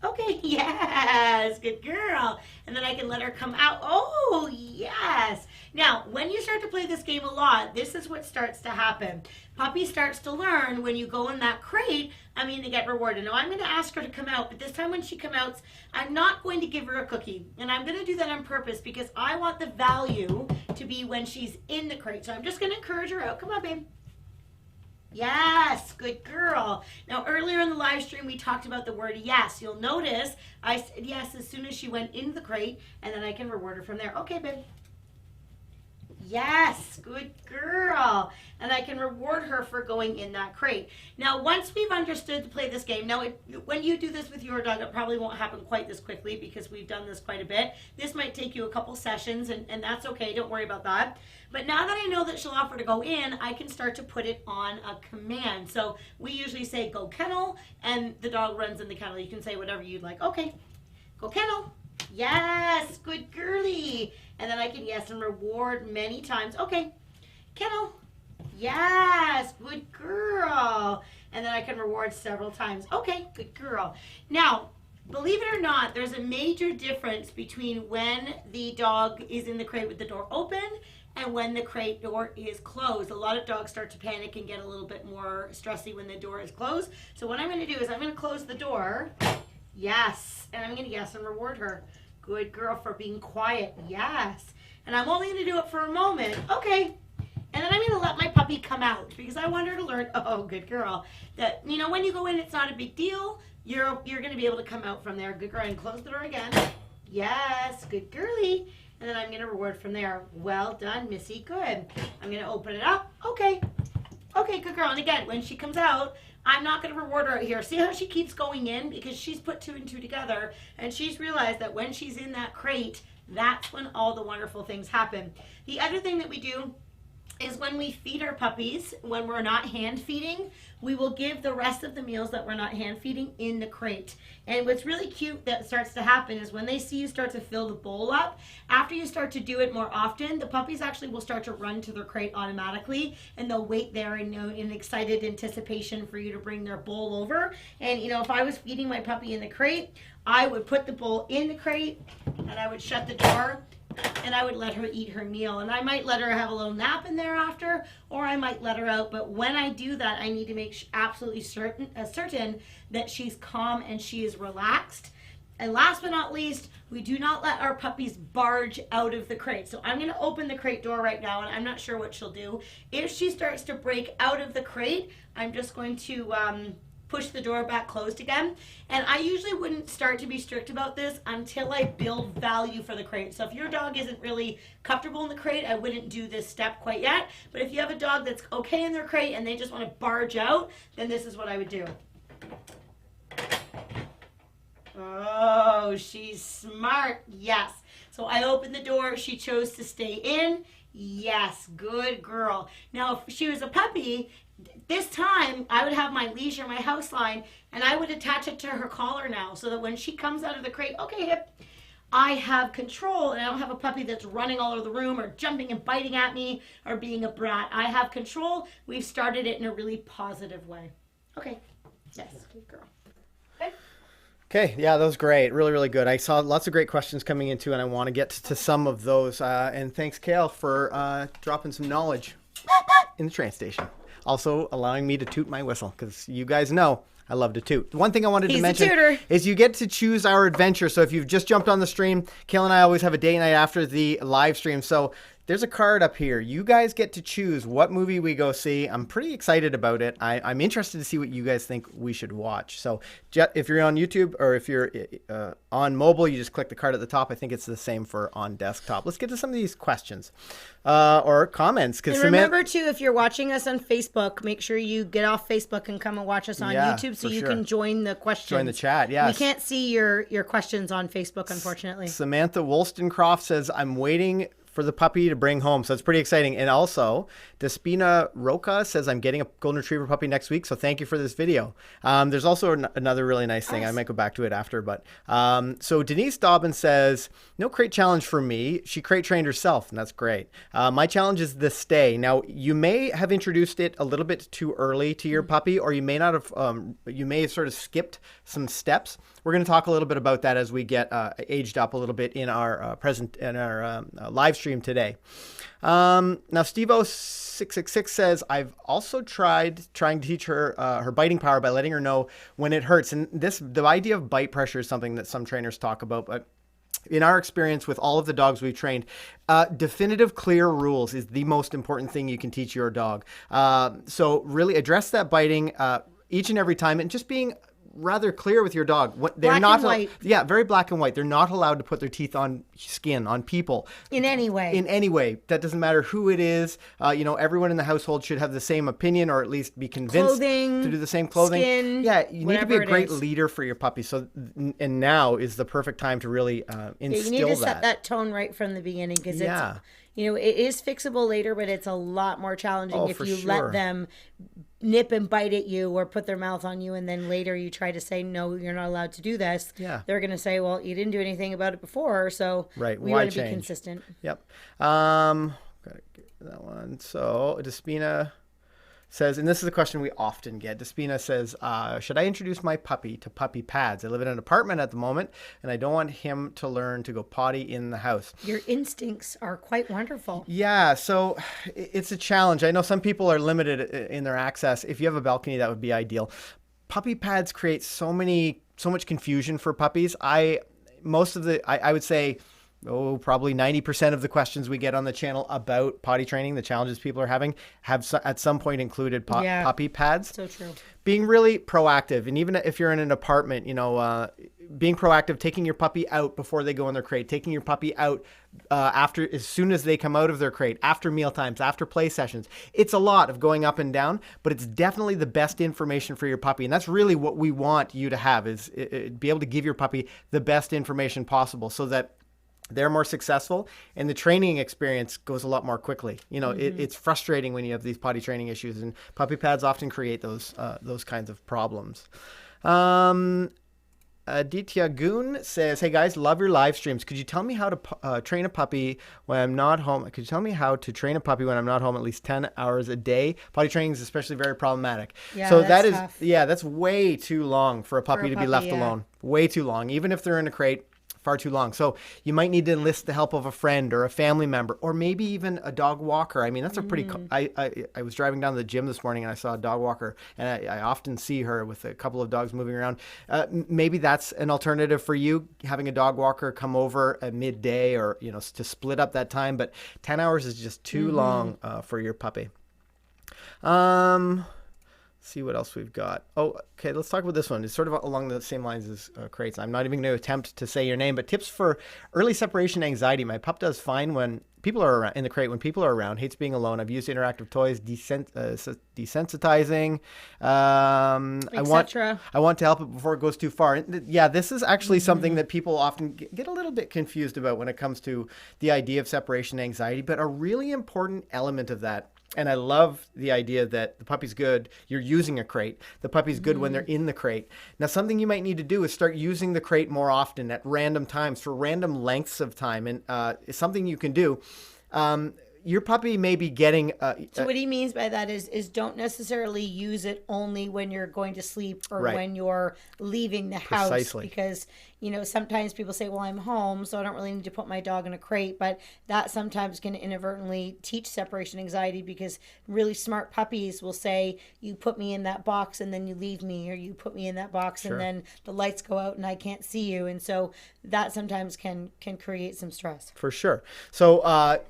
Okay, yes, good girl. And then I can let her come out. Oh, yes. Now, when you start to play this game a lot, this is what starts to happen. Puppy starts to learn when you go in that crate, to get rewarded. Now, I'm going to ask her to come out, but this time when she comes out, I'm not going to give her a cookie. And I'm going to do that on purpose because I want the value to be when she's in the crate. So I'm just going to encourage her out. Come on, babe. Yes, good girl. Now, earlier in the live stream, we talked about the word yes. You'll notice I said yes as soon as she went into the crate, and then I can reward her from there. Okay, babe. Yes, good girl. And I can reward her for going in that crate. Now, once we've understood to play this game, now when you do this with your dog, it probably won't happen quite this quickly because we've done this quite a bit. This might take you a couple sessions, and that's okay. Don't worry about that. But now that I know that she'll offer to go in, I can start to put it on a command. So we usually say, go kennel, and the dog runs in the kennel. You can say whatever you'd like. Okay, go kennel. Yes, good girly. And then I can yes and reward many times. Okay, kennel. Yes, good girl. And then I can reward several times. Okay, good girl. Now, believe it or not, there's a major difference between when the dog is in the crate with the door open and when the crate door is closed. A lot of dogs start to panic and get a little bit more stressy when the door is closed. So what I'm going to do is I'm going to close the door. Yes. And I'm going to yes and reward her. Good girl for being quiet. Yes. And I'm only going to do it for a moment. Okay. And then I'm going to let my puppy come out because I want her to learn, oh, good girl, that, when you go in, it's not a big deal. You're going to be able to come out from there. Good girl. And close the door again. Yes. Good girly. And then I'm going to reward from there. Well done, Missy. Good. I'm going to open it up. Okay. Okay, good girl. And again, when she comes out, I'm not going to reward her out here. See how she keeps going in? Because she's put 2 and 2 together, and she's realized that when she's in that crate, that's when all the wonderful things happen. The other thing that we do is when we feed our puppies, when we're not hand feeding, we will give the rest of the meals that we're not hand feeding in the crate. And what's really cute that starts to happen is when they see you start to fill the bowl up, after you start to do it more often, the puppies actually will start to run to their crate automatically, and they'll wait there in excited anticipation for you to bring their bowl over. And if I was feeding my puppy in the crate, I would put the bowl in the crate and I would shut the door. And I would let her eat her meal. And I might let her have a little nap in there after, or I might let her out. But when I do that, I need to make absolutely certain that she's calm and she is relaxed. And last but not least, we do not let our puppies barge out of the crate. So I'm going to open the crate door right now, and I'm not sure what she'll do. If she starts to break out of the crate, I'm just going to push the door back closed again. And I usually wouldn't start to be strict about this until I build value for the crate. So if your dog isn't really comfortable in the crate, I wouldn't do this step quite yet. But if you have a dog that's okay in their crate and they just want to barge out, then this is what I would do. Oh, she's smart. Yes. So I opened the door. She chose to stay in. Yes. Good girl. Now, if she was a puppy, this time I would have my leash or my house line and I would attach it to her collar now so that when she comes out of the crate, okay, hip, I have control, and I don't have a puppy that's running all over the room or jumping and biting at me or being a brat. I have control. We've started it in a really positive way. Okay. Yes. Good girl. Okay. Okay, yeah, that was great. Really, really good. I saw lots of great questions coming in too, and I want to get to some of those. And thanks, Kayl, for dropping some knowledge in the train station. Also allowing me to toot my whistle, because you guys know I love to toot. One thing I wanted to mention is you get to choose our adventure. So if you've just jumped on the stream, Kayl and I always have a date night after the live stream. So there's a card up here. You guys get to choose what movie we go see. I'm pretty excited about it. I'm interested to see what you guys think we should watch. So if you're on YouTube or if you're on mobile, you just click the card at the top. I think it's the same for on desktop. Let's get to some of these questions or comments. And remember, too, if you're watching us on Facebook, make sure you get off Facebook and come and watch us on YouTube so you can join the questions. Join the chat, yes. We can't see your questions on Facebook, unfortunately. Samantha Wollstonecroft says, I'm waiting for the puppy to bring home. So it's pretty exciting. And also, Despina Roca says, I'm getting a golden retriever puppy next week. So thank you for this video. There's also another really nice thing. I might go back to it after. But so Denise Dobbins says, no crate challenge for me. She crate trained herself, and that's great. My challenge is the stay. Now, you may have introduced it a little bit too early to your puppy, or you may not have, you may have sort of skipped some steps. We're going to talk a little bit about that as we get aged up a little bit in our live stream today. Now, Stevo666 says, I've also trying to teach her her biting power by letting her know when it hurts. And the idea of bite pressure is something that some trainers talk about, but in our experience with all of the dogs we've trained, definitive, clear rules is the most important thing you can teach your dog. So really address that biting each and every time, and just being rather clear with your dog. They're black not and white. Yeah, very black and white. They're not allowed to put their teeth on skin, on people. In any way. In any way. That doesn't matter who it is. Everyone in the household should have the same opinion, or at least be convinced Clothing, to do the same clothing. skin, yeah, you need to be a great is. leader for your puppy. So, and now is the perfect time to really instill you need to set that tone right from the beginning, because it's, it is fixable later, but it's a lot more challenging if you let them nip and bite at you or put their mouth on you, and then later you try to say, no, you're not allowed to do this. Yeah. They're going to say, well, you didn't do anything about it before, so right. we Why want to change? be consistent. Yep. Gotta get that one. So Despina says, and this is a question we often get. Despina says, should I introduce my puppy to puppy pads? I live in an apartment at the moment, and I don't want him to learn to go potty in the house. Your instincts are quite wonderful. Yeah, so it's a challenge. I know some people are limited in their access. If you have a balcony, that would be ideal. Puppy pads create so much confusion for puppies. I would say, probably 90% of the questions we get on the channel about potty training, the challenges people are having, have at some point included puppy pads. So true. Being really proactive, and even if you're in an apartment, being proactive, taking your puppy out before they go in their crate, taking your puppy out as soon as they come out of their crate, after meal times, after play sessions. It's a lot of going up and down, but it's definitely the best information for your puppy. And that's really what we want you to have, is be able to give your puppy the best information possible, so that they're more successful and the training experience goes a lot more quickly. It's frustrating when you have these potty training issues, and puppy pads often create those kinds of problems. Aditya Goon says, hey guys, love your live streams. Could you tell me how to train a puppy when I'm not home? Could you tell me how to train a puppy when I'm not home at least 10 hours a day? Potty training is especially very problematic. Yeah, so that's tough. that's way too long for a puppy to be left alone. Way too long. Even if they're in a crate, far too long. So you might need to enlist the help of a friend or a family member, or maybe even a dog walker. I mean, that's a pretty, I was driving down to the gym this morning and I saw a dog walker, and I often see her with a couple of dogs moving around. Maybe that's an alternative for you, having a dog walker come over at midday, or, to split up that time. But 10 hours is just too long for your puppy. See what else we've got. Oh, okay, let's talk about this one. It's sort of along the same lines as crates. I'm not even going to attempt to say your name, but tips for early separation anxiety. My pup does fine when people are around, in the crate, when people are around, hates being alone. I've used interactive toys, desensitizing. I want to help it before it goes too far. And yeah, this is actually something that people often get a little bit confused about when it comes to the idea of separation anxiety, but a really important element of that. And I love the idea that the puppy's good. You're using a crate. The puppy's good when they're in the crate. Now, something you might need to do is start using the crate more often at random times for random lengths of time. And it's something you can do. Your puppy may be getting... so what he means by that is don't necessarily use it only when you're going to sleep or when you're leaving the house. Precisely. Because, sometimes people say, well, I'm home, so I don't really need to put my dog in a crate. But that sometimes can inadvertently teach separation anxiety, because really smart puppies will say, you put me in that box and then you leave me, or you put me in that box and then the lights go out and I can't see you. And so that sometimes can create some stress. For sure. So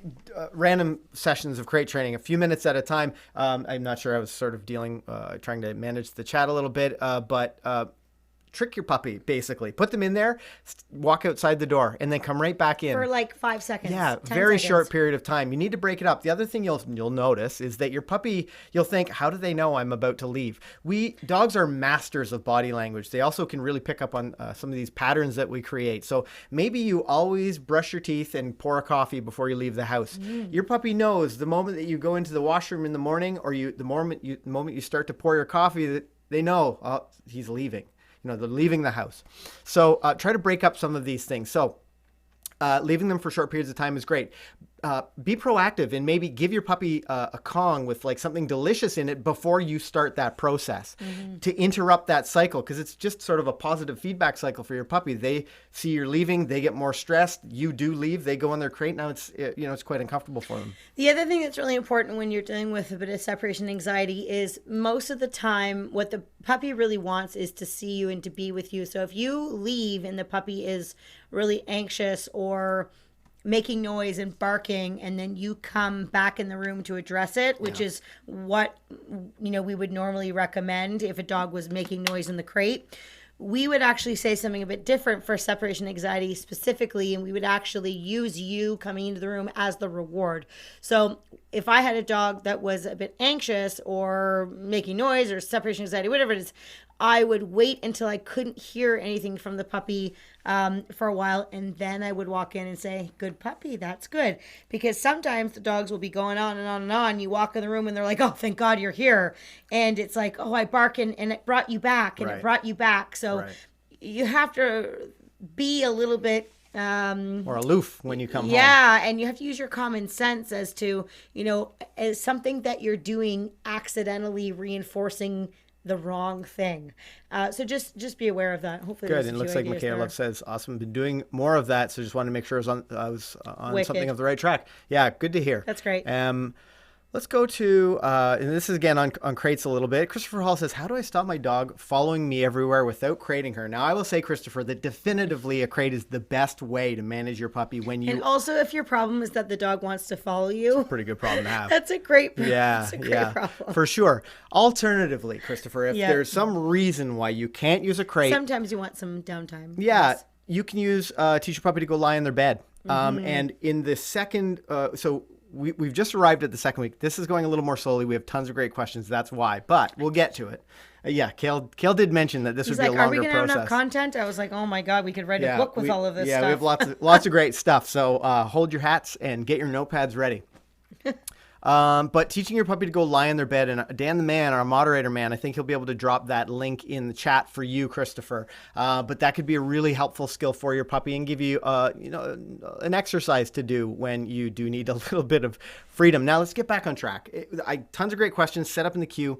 random sessions of crate training, a few minutes at a time. I'm not sure. I was sort of trying to manage the chat a little bit, but trick your puppy, basically. Put them in there, walk outside the door, and then come right back in. For like 5 seconds. Yeah, 10 very seconds. short period of time. You need to break it up. The other thing you'll notice is that your puppy, you'll think, how do they know I'm about to leave? Dogs are masters of body language. They also can really pick up on some of these patterns that we create. So maybe you always brush your teeth and pour a coffee before you leave the house. Your puppy knows the moment that you go into the washroom in the morning, or the moment you start to pour your coffee, that they know he's leaving. They're leaving the house. So try to break up some of these things. So leaving them for short periods of time is great. Be proactive and maybe give your puppy a Kong with like something delicious in it before you start that process to interrupt that cycle, because it's just sort of a positive feedback cycle for your puppy. They see you're leaving, they get more stressed. You do leave, they go in their crate. Now it's quite uncomfortable for them. The other thing that's really important when you're dealing with a bit of separation anxiety is most of the time what the puppy really wants is to see you and to be with you. So if you leave and the puppy is really anxious or making noise and barking, and then you come back in the room to address it, which is what we would normally recommend if a dog was making noise in the crate, we would actually say something a bit different for separation anxiety specifically, and we would actually use you coming into the room as the reward. So if I had a dog that was a bit anxious or making noise or separation anxiety, whatever it is, I would wait until I couldn't hear anything from the puppy for a while, and then I would walk in and say, good puppy, that's good. Because sometimes the dogs will be going on and on and on. You walk in the room and they're like, oh, thank God you're here. And it's like, oh, I bark and it brought you back, and it brought you back. So you have to be a little bit or aloof when you come home. Yeah, and you have to use your common sense as to, as something that you're doing accidentally reinforcing the wrong thing. So just be aware of that. Hopefully good. And it looks like Michaela says, awesome. Been doing more of that. So just wanted to make sure I was on something of the right track. Yeah, good to hear. That's great. Let's go to, and this is again on crates a little bit. Christopher Hall says, how do I stop my dog following me everywhere without crating her? Now, I will say, Christopher, that definitively a crate is the best way to manage your puppy when you... And also, if your problem is that the dog wants to follow you... It's a pretty good problem to have. That's a great problem. Yeah, Problem. For sure. Alternatively, Christopher, if there's some reason why you can't use a crate... Sometimes you want some downtime. Yeah, you can teach your puppy to go lie in their bed. And in the second... We've just arrived at the second week. This is going a little more slowly. We have tons of great questions. That's why. But we'll get to it. Kayl did mention that this would be a longer process. Are we going to have enough content? I was like, oh my God, we could write a book with all of this stuff. Yeah, we have lots of great stuff. So hold your hats and get your notepads ready. But teaching your puppy to go lie in their bed, and Dan the man, our moderator man, I think he'll be able to drop that link in the chat for you, Christopher. But that could be a really helpful skill for your puppy and give you, an exercise to do when you do need a little bit of freedom. Now let's get back on track. Tons of great questions set up in the queue.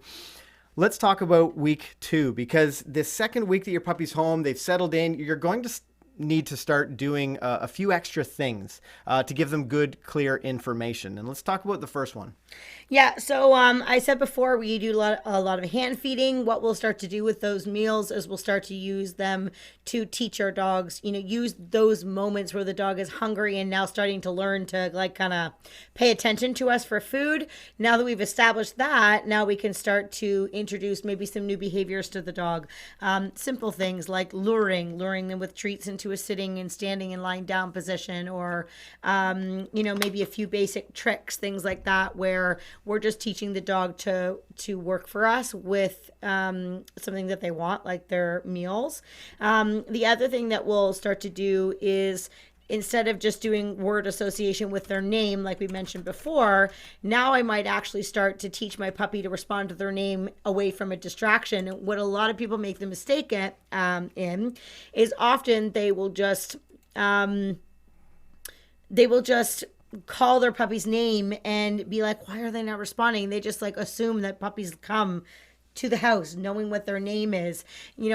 Let's talk about week 2, because this second week that your puppy's home, they've settled in, you're going to need to start doing a few extra things to give them good, clear information. And let's talk about the first one. Yeah, so I said before, we do a lot of hand feeding. What we'll start to do with those meals is we'll start to use them to teach our dogs, use those moments where the dog is hungry and now starting to learn to kind of pay attention to us for food. Now that we've established that, now we can start to introduce maybe some new behaviors to the dog. Simple things like luring them with treats into a sitting and standing and lying down position, or, maybe a few basic tricks, things like that, where we're just teaching the dog to work for us with something that they want, like their meals. The other thing that we'll start to do is, instead of just doing word association with their name, like we mentioned before, now I might actually start to teach my puppy to respond to their name away from a distraction. And what a lot of people make the mistake in is often they will just call their puppy's name and be like, why are they not responding? They just assume that puppies come to the house knowing what their name is. We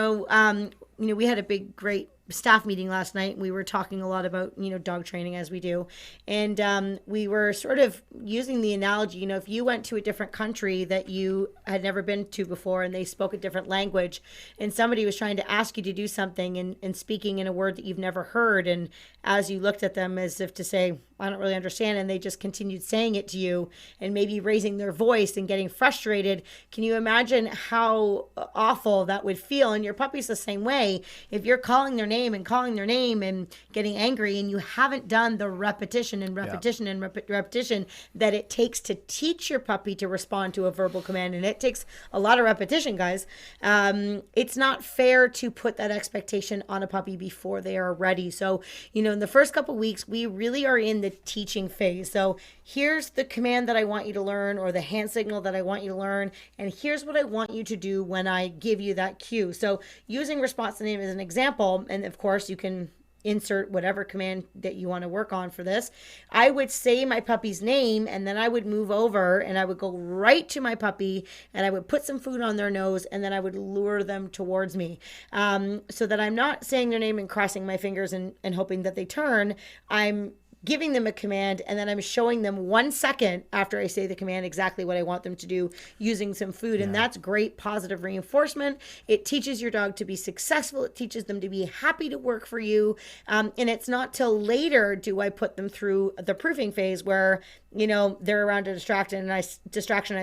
had a great staff meeting last night. We were talking a lot about, dog training, as we do. And we were sort of using the analogy, if you went to a different country that you had never been to before and they spoke a different language, and somebody was trying to ask you to do something and speaking in a word that you've never heard. And as you looked at them as if to say, I don't really understand, and they just continued saying it to you and maybe raising their voice and getting frustrated, can you imagine how awful that would feel? And your puppy's the same way. If you're calling their name and getting angry, and you haven't done the repetition and repetition and repetition that it takes to teach your puppy to respond to a verbal command, and it takes a lot of repetition, guys, it's not fair to put that expectation on a puppy before they are ready. So, in the first couple weeks, we really are in the teaching phase. So here's the command that I want you to learn, or the hand signal that I want you to learn, and here's what I want you to do when I give you that cue. So using response to name as an example, and of course you can insert whatever command that you want to work on for this. I would say my puppy's name, and then I would move over and I would go right to my puppy and I would put some food on their nose, and then I would lure them towards me, so that I'm not saying their name and crossing my fingers and hoping that they turn. I'm giving them a command, and then I'm showing them 1 second after I say the command exactly what I want them to do using some food. And that's great positive reinforcement. It teaches your dog to be successful. It teaches them to be happy to work for you. And it's not till later do I put them through the proofing phase where, they're around a distraction and I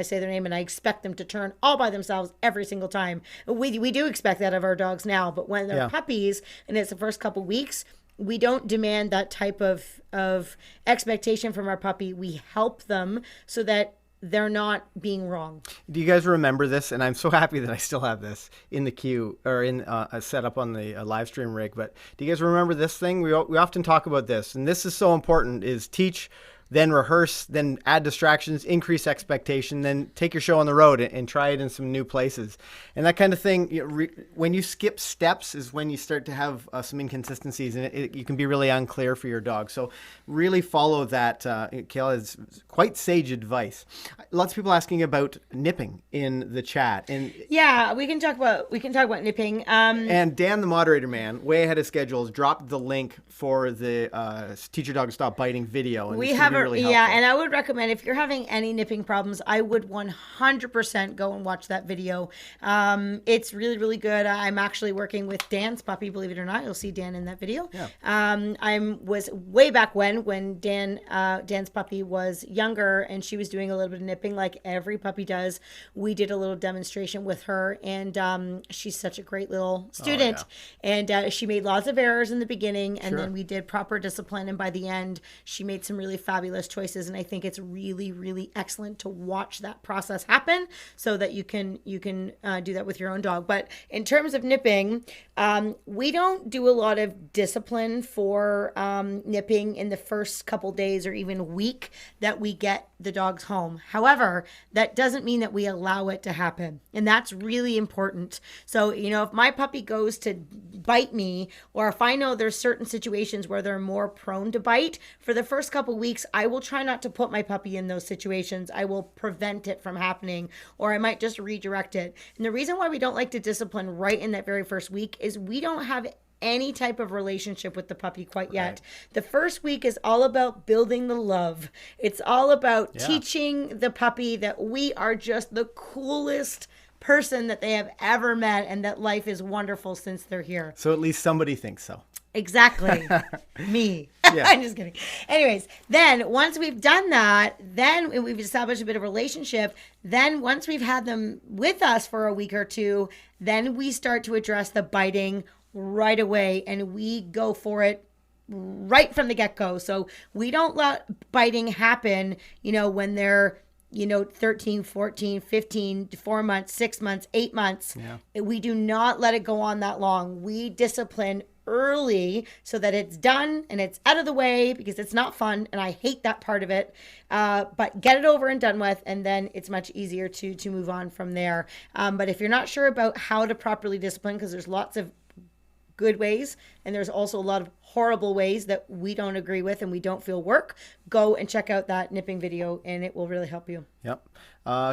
say their name and I expect them to turn all by themselves every single time. We do expect that of our dogs now, but when they're puppies and it's the first couple weeks, we don't demand that type of expectation from our puppy. We help them so that they're not being wrong. Do you guys remember this? And I'm so happy that I still have this in the queue, or in a setup on the live stream rig. But do you guys remember this thing? We often talk about this, and this is so important, is teach, then rehearse, then add distractions, increase expectation, then take your show on the road and try it in some new places. And that kind of thing, when you skip steps is when you start to have some inconsistencies, and you can be really unclear for your dog. So really follow that. Kayla is quite sage advice. Lots of people asking about nipping in the chat. And yeah, we can talk about nipping. And Dan, the moderator man, way ahead of schedule, has dropped the link for the Teach Your Dog to Stop Biting video. And we have really and I would recommend, if you're having any nipping problems, I would 100% go and watch that video. It's really, really good. I'm actually working with Dan's puppy, believe it or not. You'll see Dan in that video. Yeah. I was way back when Dan's puppy was younger, and she was doing a little bit of nipping like every puppy does. We did a little demonstration with her, and she's such a great little student. And she made lots of errors in the beginning, and then we did proper discipline, and by the end she made some really fabulous choices. And I think it's really, really excellent to watch that process happen so that you can do that with your own dog. But in terms of nipping, we don't do a lot of discipline for nipping in the first couple days or even week that we get the dogs home. However, that doesn't mean that we allow it to happen, and that's really important. So if my puppy goes to bite me, or if I know there's certain situations where they're more prone to bite, for the first couple weeks I will try not to put my puppy in those situations. I will prevent it from happening, or I might just redirect it. And the reason why we don't like to discipline right in that very first week is we don't have any type of relationship with the puppy quite yet. Right. The first week is all about building the love. It's all about teaching the puppy that we are just the coolest person that they have ever met, and that life is wonderful since they're here. So at least somebody thinks so. Exactly. Me. Yeah. I'm just kidding. Anyways, then once we've done that, then we've established a bit of relationship. Then once we've had them with us for a week or two, then we start to address the biting right away, and we go for it right from the get-go. So we don't let biting happen, when they're 13, 14, 15, 4 months, 6 months, 8 months. Yeah. We do not let it go on that long. We discipline early so that it's done and it's out of the way, because it's not fun and I hate that part of it. But get it over and done with, and then it's much easier to move on from there. But if you're not sure about how to properly discipline, because there's lots of good ways and there's also a lot of horrible ways that we don't agree with and we don't feel work, go and check out that nipping video and it will really help you. Yep.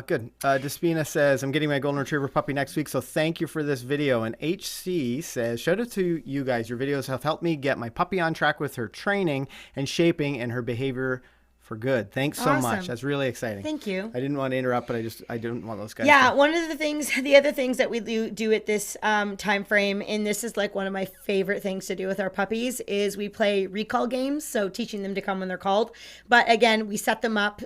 Good. Despina says, I'm getting my golden retriever puppy next week, so thank you for this video. And HC says, shout out to you guys. Your videos have helped me get my puppy on track with her training and shaping and her behavior for good. Thanks so much. Awesome. That's really exciting. Thank you. I didn't want to interrupt, but I didn't want those guys. Yeah, one of the other things that we do at this time frame, and this is like one of my favorite things to do with our puppies, is we play recall games. So teaching them to come when they're called. But again, we set them up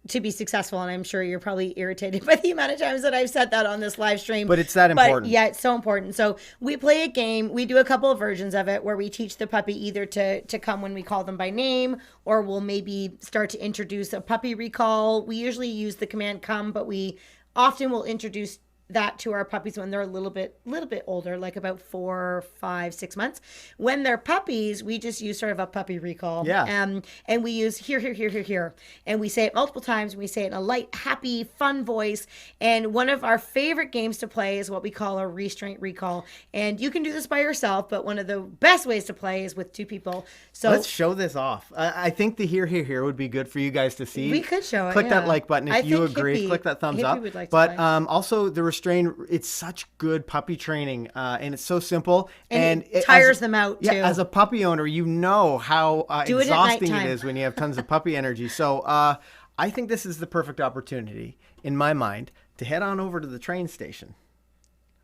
to be successful, and I'm sure you're probably irritated by the amount of times that I've said that on this live stream. But it's that important. Yeah, it's so important. So we play a game. We do a couple of versions of it where we teach the puppy either to come when we call them by name, or we'll maybe start to introduce a puppy recall. We usually use the command come, but we often will introduce that to our puppies when they're a little bit older, like about 4, 5, 6 months. When they're puppies, we just use sort of a puppy recall. Yeah. And we use here. And we say it multiple times. We say it in a light, happy, fun voice. And one of our favorite games to play is what we call a restraint recall. And you can do this by yourself, but one of the best ways to play is with 2 people. So let's show this off. I think the here would be good for you guys to see. We could show it. Click that yeah. like button if I you think agree. Hippie- Click that thumbs Hippie up. would like to But play. also the restraint, it's such good puppy training, and it's so simple. And it tires them out, too. Yeah, as a puppy owner, you know how Do it at exhausting it nighttime. is when you have tons of puppy energy. So I think this is the perfect opportunity, in my mind, to head on over to the train station.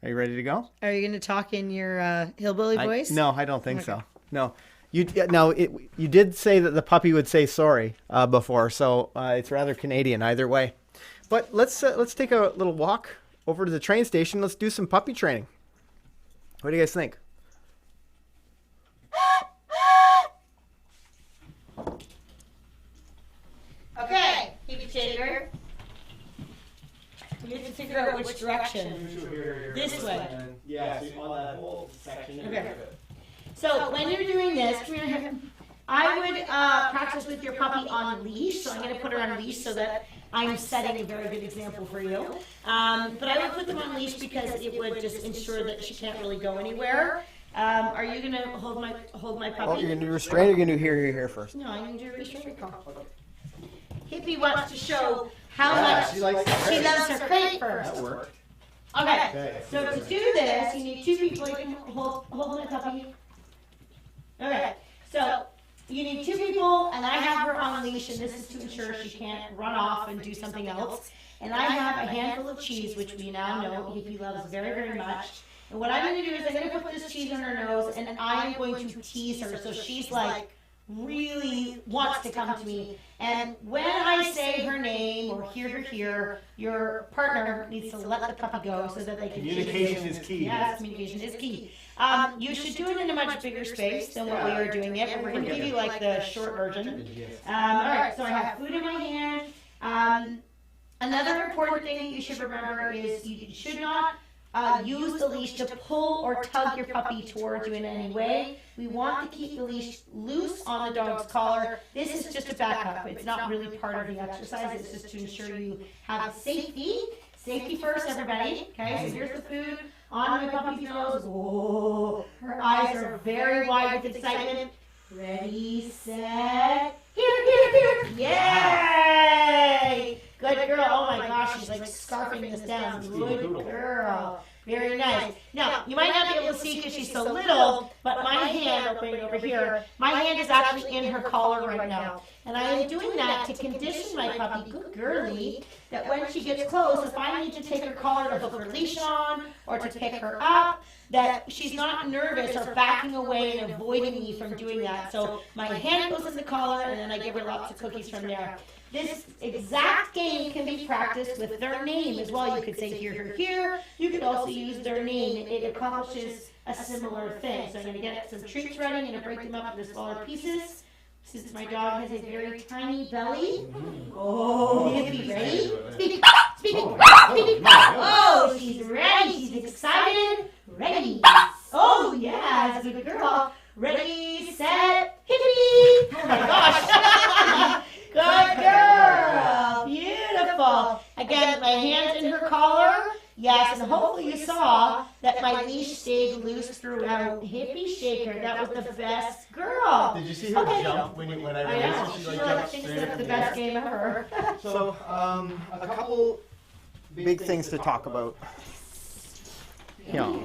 Are you ready to go? Are you going to talk in your hillbilly voice? No, I don't think so. No. You did say that the puppy would say sorry before, so it's rather Canadian either way. But let's take a little walk over to the train station. Let's do some puppy training. What do you guys think? Okay, keep it shaker. You have to figure out which direction. This way. Yeah, so on that whole section. Okay. So when you're doing this, I would practice with your puppy on leash. So I'm going to put her on leash so that I'm setting a very good example for you. But I would put them on leash because it would just ensure that she can't really go anywhere. Are you going to hold my puppy? Oh, you're going to do restraint or you're going to do here first? No, I'm going to do a restraint recall. Hippie wants to show how much she loves her crate first. That worked. Okay, so to do this, you need 2 people. You can hold my puppy. Okay, so you need 2 people, and I have her on a leash, and this is to ensure she can't run off and do something else. And I have a handful of cheese, which we now know Hippie loves very, very much. And what I'm going to do is I'm going to put this cheese on her nose, and I'm going to tease her so she's like really wants to come to me. And when I say her name or hear, your partner needs to let the puppy go so that they can. Communication is key. Yes, communication is key. You should do it in a much bigger space than what we are doing it. But we're going to give you like the short version. All right, so I have food in my hand. Another important thing that you should remember is you should not use the leash to pull or tug your puppy towards you in any way. We want to keep the leash loose on the dog's collar. This is just a backup. It's not really part of the exercise. It's just to ensure you have safety. Safety first, everybody. Okay, so here's the food on my puppy's nose. Whoa, her eyes are very wide with excitement. Ready, set, here. Yay! Good girl. Oh my gosh, she's like scarfing this down. Good girl. Very nice. Now, you might not be able to see because she's so little, but my hand, right over here, my hand is actually in her collar right now. And I am doing that to condition my puppy, good girlie, that when she gets close, if I need to take her collar to hook her leash on or to pick her up, that she's not nervous or backing away and avoiding me from doing that. So my hand goes in the collar and then I give her lots of cookies from there. This exact game can be practiced with their name as well. You could say here. You could also use their name. It accomplishes a similar thing. So I'm going to get some treats ready. I'm going to break them up into smaller pieces. Since my dog has a very tiny belly. Oh, Hippie, ready? Speak. Oh, she's ready. She's excited. Ready. Oh, yeah, good girl. Ready, set, Hippie. Oh, my gosh. Good girl. Beautiful. Again, my hand's in her collar. Yes, and hopefully you saw that my leash stayed loose throughout. Hippie shaker. That was the best girl. Did you see her jump when I I know. released? She like thinks that's the best game ever. So, a couple big things to talk about. Yeah.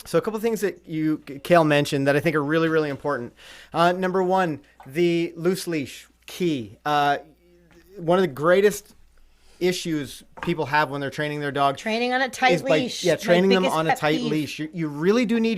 So a couple things that Kayl mentioned that I think are really, really important. Number one, the loose leash. key. One of the greatest issues people have when they're training their dog Training on a tight leash. training My them biggest on a pet tight peeve. leash. You really do need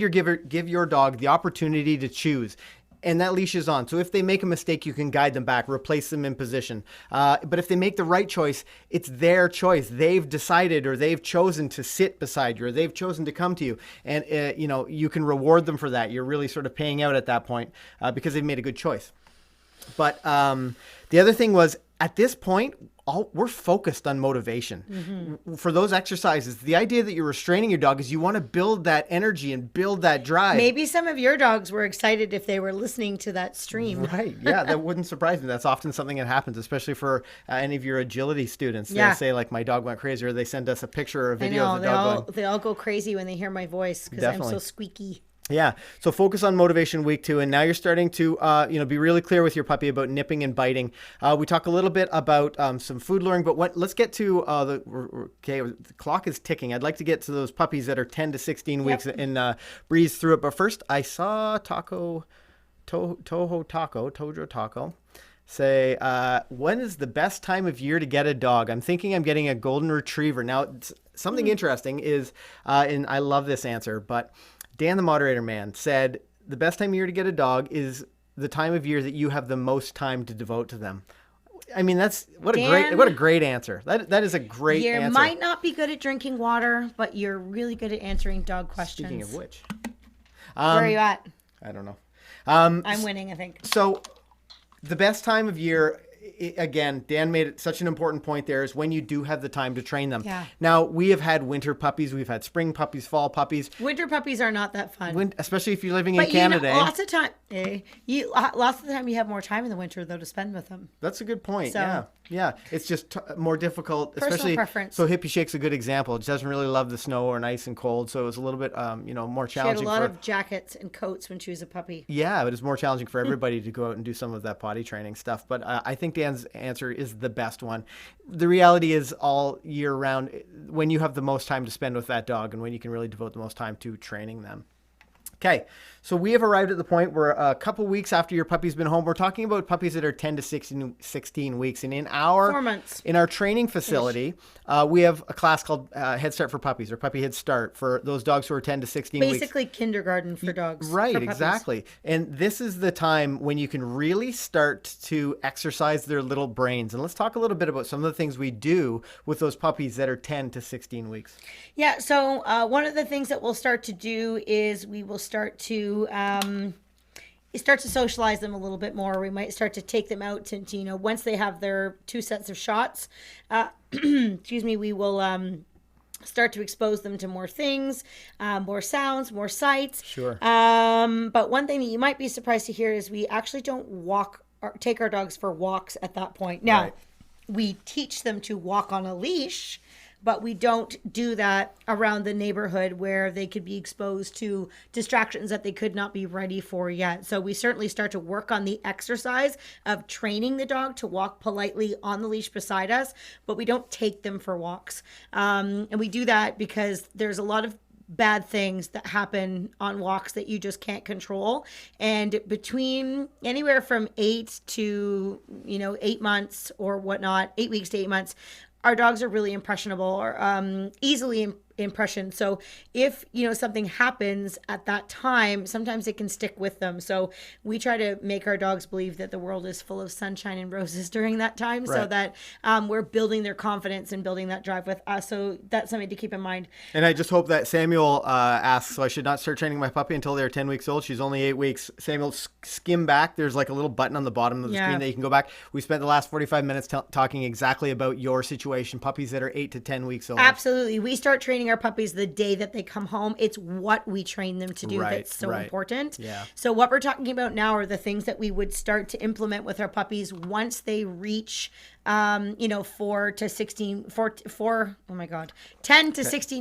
give your dog the opportunity to choose. And that leash is on. So if they make a mistake, you can guide them back, replace them in position. But if they make the right choice, it's their choice. They've decided, or they've chosen to sit beside you, or they've chosen to come to you. And, you can reward them for that. You're really sort of paying out at that point because they've made a good choice. But the other thing was, at this point, we're focused on motivation. For those exercises. The idea that you're restraining your dog is you want to build that energy and build that drive. Maybe some of your dogs were excited if they were listening to that stream. Right. Yeah, that wouldn't surprise me. That's often something that happens, especially for any of your agility students. Yeah. They'll say, like, my dog went crazy, or they send us a picture or a I video know, of the dog going. they all go crazy when they hear my voice because I'm so Definitely. squeaky. Yeah. So focus on motivation week 2. And now you're starting to, be really clear with your puppy about nipping and biting. We talk a little bit about some food luring, but let's get to the clock is ticking. I'd like to get to those puppies that are 10 to 16 weeks and breeze through it. But first, I saw Tojo Taco say, when is the best time of year to get a dog? I'm thinking I'm getting a golden retriever. Now, something interesting is, and I love this answer, but Dan, the moderator man, said the best time of year to get a dog is the time of year that you have the most time to devote to them. I mean, that's what a great answer. That is a great answer. You might not be good at drinking water, but you're really good at answering dog questions. Speaking of which, where are you at? I don't know. I'm winning, I think. So the best time of year, again, Dan made it such an important point there, is when you do have the time to train them. Yeah. Now, we have had winter puppies, we've had spring puppies, fall puppies. Winter puppies are not that fun. Especially if you're living in But Canada. lots of time. Lots of the time you have more time in the winter though to spend with them. That's a good point. So- Yeah. It's just more difficult, Personal especially. preference. So Hippie Shake's a good example. It doesn't really love the snow or nice and cold, so it was a little bit, more She had challenging. a lot of jackets and coats when she was a puppy. Yeah, but it's more challenging for everybody to go out and do some of that potty training stuff. But I think Dan's answer is the best one. The reality is, all year round, when you have the most time to spend with that dog and when you can really devote the most time to training them. Okay, so we have arrived at the point where a couple weeks after your puppy's been home, we're talking about puppies that are 10 to 16 weeks. And in 4 months. In our training facility, we have a class called Head Start for Puppies, or Puppy Head Start, for those dogs who are 10 to 16 weeks. Basically kindergarten for dogs. Right, for puppies. exactly. And this is the time when you can really start to exercise their little brains. And let's talk a little bit about some of the things we do with those puppies that are 10 to 16 weeks. Yeah, so one of the things that we'll start to do is we will start to socialize them a little bit more. We might start to take them out to once they have their 2 sets of shots, we will start to expose them to more things, more sounds, more sights. Sure. But one thing that you might be surprised to hear is we actually don't take our dogs for walks at that point. Now, Right. we teach them to walk on a leash, but we don't do that around the neighborhood where they could be exposed to distractions that they could not be ready for yet. So we certainly start to work on the exercise of training the dog to walk politely on the leash beside us, but we don't take them for walks. And we do that because there's a lot of bad things that happen on walks that you just can't control. And between anywhere from 8 to 8 months or whatnot, 8 weeks to 8 months, our dogs are really impressionable, or easily impressioned. So if something happens at that time, sometimes it can stick with them. So we try to make our dogs believe that the world is full of sunshine and roses during that time, so Right. that we're building their confidence and building that drive with us. So that's something to keep in mind. And I just hope that Samuel asks, so I should not start training my puppy until they're 10 weeks old. She's only 8 weeks. Samuel, skim back. There's like a little button on the bottom of the screen that you can go back. We spent the last 45 minutes talking exactly about your situation, puppies that are 8 to 10 weeks old. Absolutely. We start training our puppies the day that they come home. It's what we train them to do that's so important. Yeah. So what we're talking about now are the things that we would start to implement with our puppies once they reach 10 to 16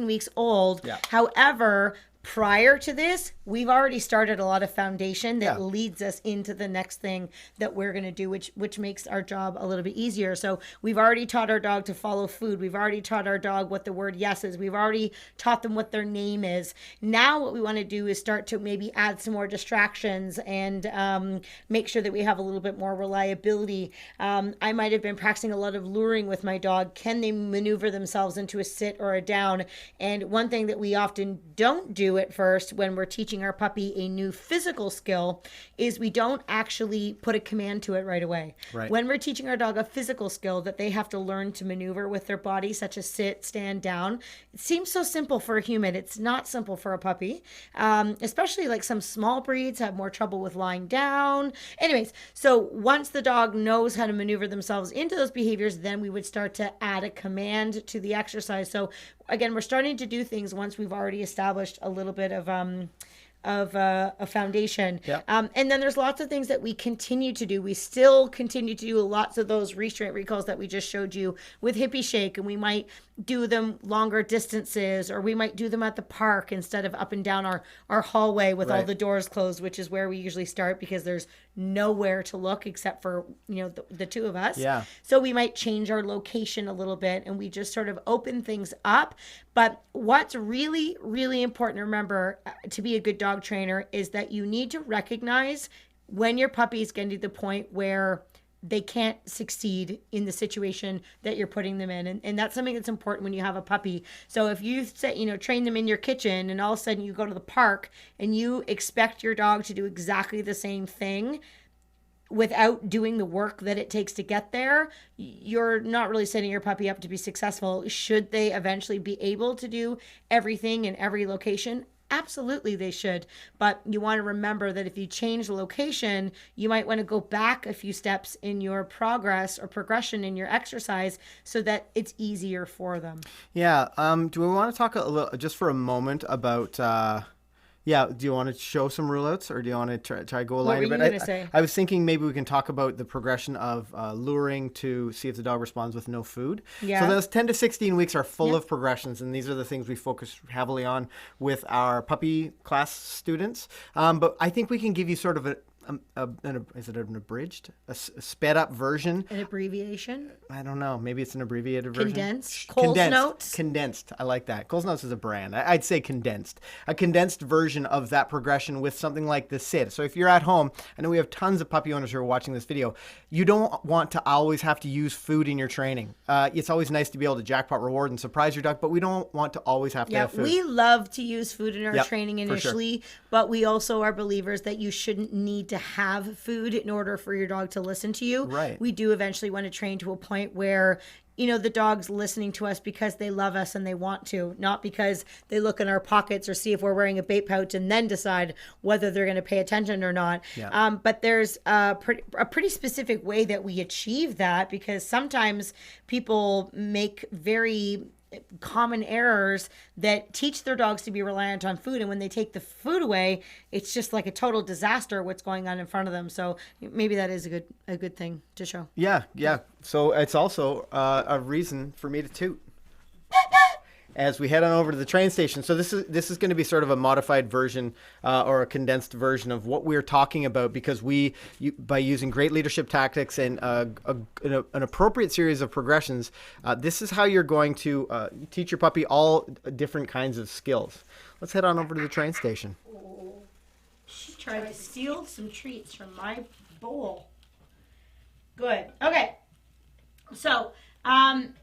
weeks old. Yeah. However, prior to this, we've already started a lot of foundation that Yeah. leads us into the next thing that we're going to do, which makes our job a little bit easier. So we've already taught our dog to follow food. We've already taught our dog what the word yes is. We've already taught them what their name is. Now what we want to do is start to maybe add some more distractions and make sure that we have a little bit more reliability. I might have been practicing a lot of luring with my dog. Can they maneuver themselves into a sit or a down? And one thing that we often don't do at first when we're teaching our puppy a new physical skill is we don't actually put a command to it right away. Right. When we're teaching our dog a physical skill that they have to learn to maneuver with their body, such as sit, stand, down, it seems so simple for a human. It's not simple for a puppy, especially like some small breeds have more trouble with lying down. Anyways, so once the dog knows how to maneuver themselves into those behaviors, then we would start to add a command to the exercise. So again, we're starting to do things once we've already established a little bit of a foundation. Yep. And then there's lots of things that we continue to do. We still continue to do lots of those restraint recalls that we just showed you with hippie shake, and we might do them longer distances, or we might do them at the park instead of up and down our hallway with all Right. the doors closed, which is where we usually start because there's nowhere to look except for, the two of us. Yeah. So we might change our location a little bit and we just sort of open things up. But what's really, really important to remember to be a good dog trainer is that you need to recognize when your puppy is getting to the point where they can't succeed in the situation that you're putting them in. And that's something that's important when you have a puppy. So if you say, train them in your kitchen and all of a sudden you go to the park and you expect your dog to do exactly the same thing without doing the work that it takes to get there, you're not really setting your puppy up to be successful. Should they eventually be able to do everything in every location? Absolutely, they should. But you want to remember that if you change the location, you might want to go back a few steps in your progress or progression in your exercise so that it's easier for them. Yeah. Do we want to talk a little, just for a moment about? Do you want to show some rule outs, or do you want to try go a line were a bit? you gonna say? I was thinking maybe we can talk about the progression of luring to see if the dog responds with no food. Yeah. So those 10 to 16 weeks are full Yep. of progressions, and these are the things we focus heavily on with our puppy class students. But I think we can give you sort of is it an abridged, a sped up version? An abbreviation? I don't know. Maybe it's an abbreviated version. Condensed? Cole's Notes? Condensed. I like that. Cole's Notes is a brand. I'd say condensed. A condensed version of that progression with something like the sit. So if you're at home, I know we have tons of puppy owners who are watching this video. You don't want to always have to use food in your training. It's always nice to be able to jackpot reward and surprise your dog, but we don't want to always have to have food. We love to use food in our Yep, training for sure. initially, but we also are believers that you shouldn't need to have food in order for your dog to listen to you. Right. We do eventually want to train to a point where the dog's listening to us because they love us and they want to, not because they look in our pockets or see if we're wearing a bait pouch and then decide whether they're going to pay attention or not. Yeah. But there's a pretty specific way that we achieve that, because sometimes people make very common errors that teach their dogs to be reliant on food, and when they take the food away, it's just like a total disaster what's going on in front of them. So maybe that is a good thing to show. Yeah. So it's also a reason for me to toot as we head on over to the train station. So this is going to be sort of a modified version or a condensed version of what we're talking about, because by using great leadership tactics and an appropriate series of progressions, this is how you're going to teach your puppy all different kinds of skills. Let's head on over to the train station. She tried to steal some treats from my bowl. Good. Okay. So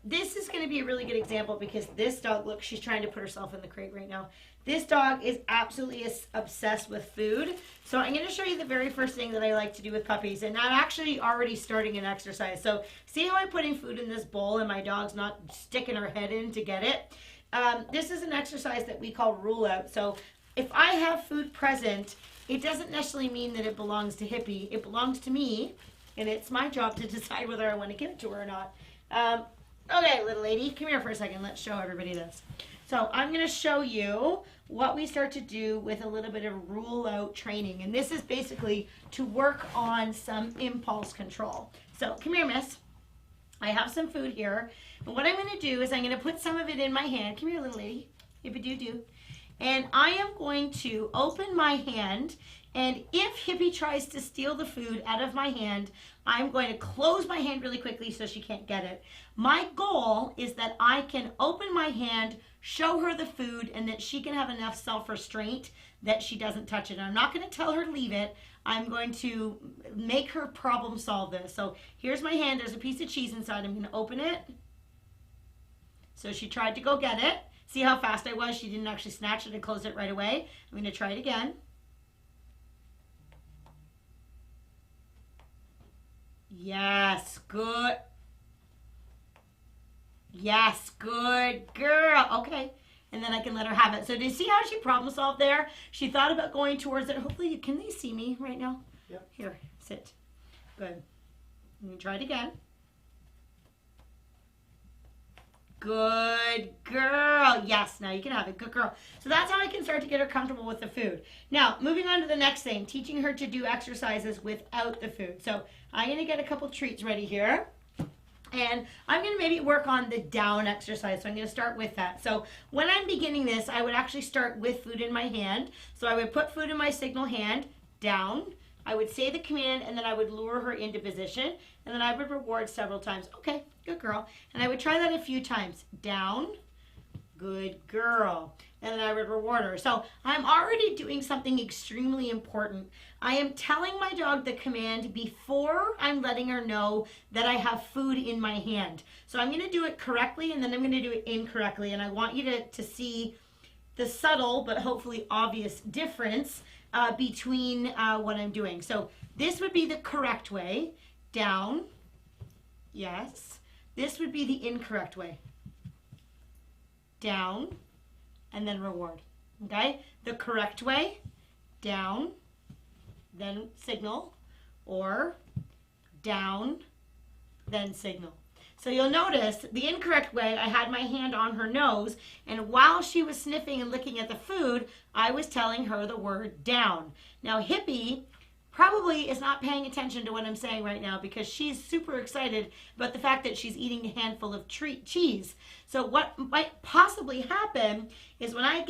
this is going to be a really good example, because this dog, look, she's trying to put herself in the crate right now. This dog is absolutely obsessed with food. So I'm going to show you the very first thing that I like to do with puppies, and I'm actually already starting an exercise. So see how I'm putting food in this bowl and my dog's not sticking her head in to get it? This is an exercise that we call rule out. So if I have food present, it doesn't necessarily mean that it belongs to Hippie. It belongs to me, and it's my job to decide whether I want to give it to her or not. Okay, little lady, come here for a second. Let's show everybody this. So I'm going to show you what we start to do with a little bit of rule out training. And this is basically to work on some impulse control. So come here, miss. I have some food here. But what I'm going to do is I'm going to put some of it in my hand. Come here, little lady. Yippee-doo-doo. And I am going to open my hand, and if Hippie tries to steal the food out of my hand, I'm going to close my hand really quickly so she can't get it. My goal is that I can open my hand, show her the food, and that she can have enough self-restraint that she doesn't touch it. And I'm not going to tell her leave it. I'm going to make her problem solve this. So here's my hand. There's a piece of cheese inside. I'm going to open it. So she tried to go get it. See how fast I was? She didn't actually snatch it and close it right away. I'm going to try it again. Yes, good. Yes, good girl. Okay, and then I can let her have it. So do you see how she problem solved there? She thought about going towards it. Hopefully, can they see me right now? Yep. Here, sit. Good. Let me try it again. Good girl. Yes, now you can have it. Good girl. So that's how I can start to get her comfortable with the food. Now, moving on to the next thing, teaching her to do exercises without the food. So I'm going to get a couple treats ready here. And I'm going to maybe work on the down exercise. So I'm going to start with that. So when I'm beginning this, I would actually start with food in my hand. So I would put food in my signal hand, down. I would say the command, and then I would lure her into position. And then I would reward several times. Okay, good girl. And I would try that a few times. Down, good girl. And then I would reward her. So I'm already doing something extremely important. I am telling my dog the command before I'm letting her know that I have food in my hand. So I'm going to do it correctly, and then I'm going to do it incorrectly. And I want you to see the subtle but hopefully obvious difference between what I'm doing. So this would be the correct way. Down. Yes. This would be the incorrect way. Down. And then reward. Okay? The correct way. Down. Then signal. Or down. Then signal. So you'll notice the incorrect way, I had my hand on her nose, and while she was sniffing and looking at the food, I was telling her the word down. Now Hippie probably is not paying attention to what I'm saying right now because she's super excited about the fact that she's eating a handful of cheese. So what might possibly happen is when I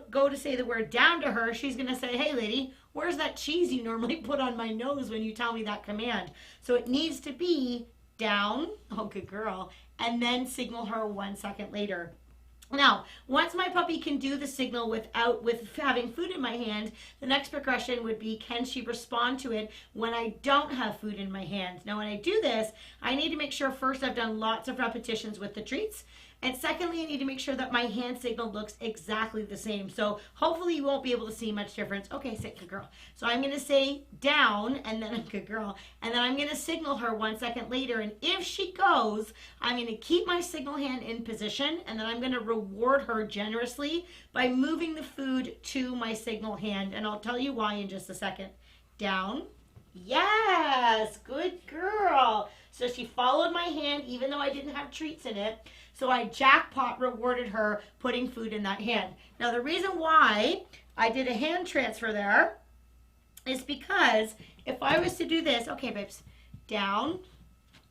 go to say the word down to her, she's going to say, hey lady, where's that cheese you normally put on my nose when you tell me that command? So it needs to be down, oh good girl, and then signal her 1 second later. Now, once my puppy can do the signal with having food in my hand, the next progression would be, can she respond to it when I don't have food in my hand? Now, when I do this, I need to make sure first I've done lots of repetitions with the treats. And secondly, I need to make sure that my hand signal looks exactly the same. So hopefully you won't be able to see much difference. Okay, sit, good girl. So I'm going to say down, and then good girl. And then I'm going to signal her 1 second later. And if she goes, I'm going to keep my signal hand in position, and then I'm going to reward her generously by moving the food to my signal hand. And I'll tell you why in just a second. Down. Yes, good girl. So she followed my hand even though I didn't have treats in it. So I jackpot rewarded her putting food in that hand. Now the reason why I did a hand transfer there is because if I was to do this, okay babes, down,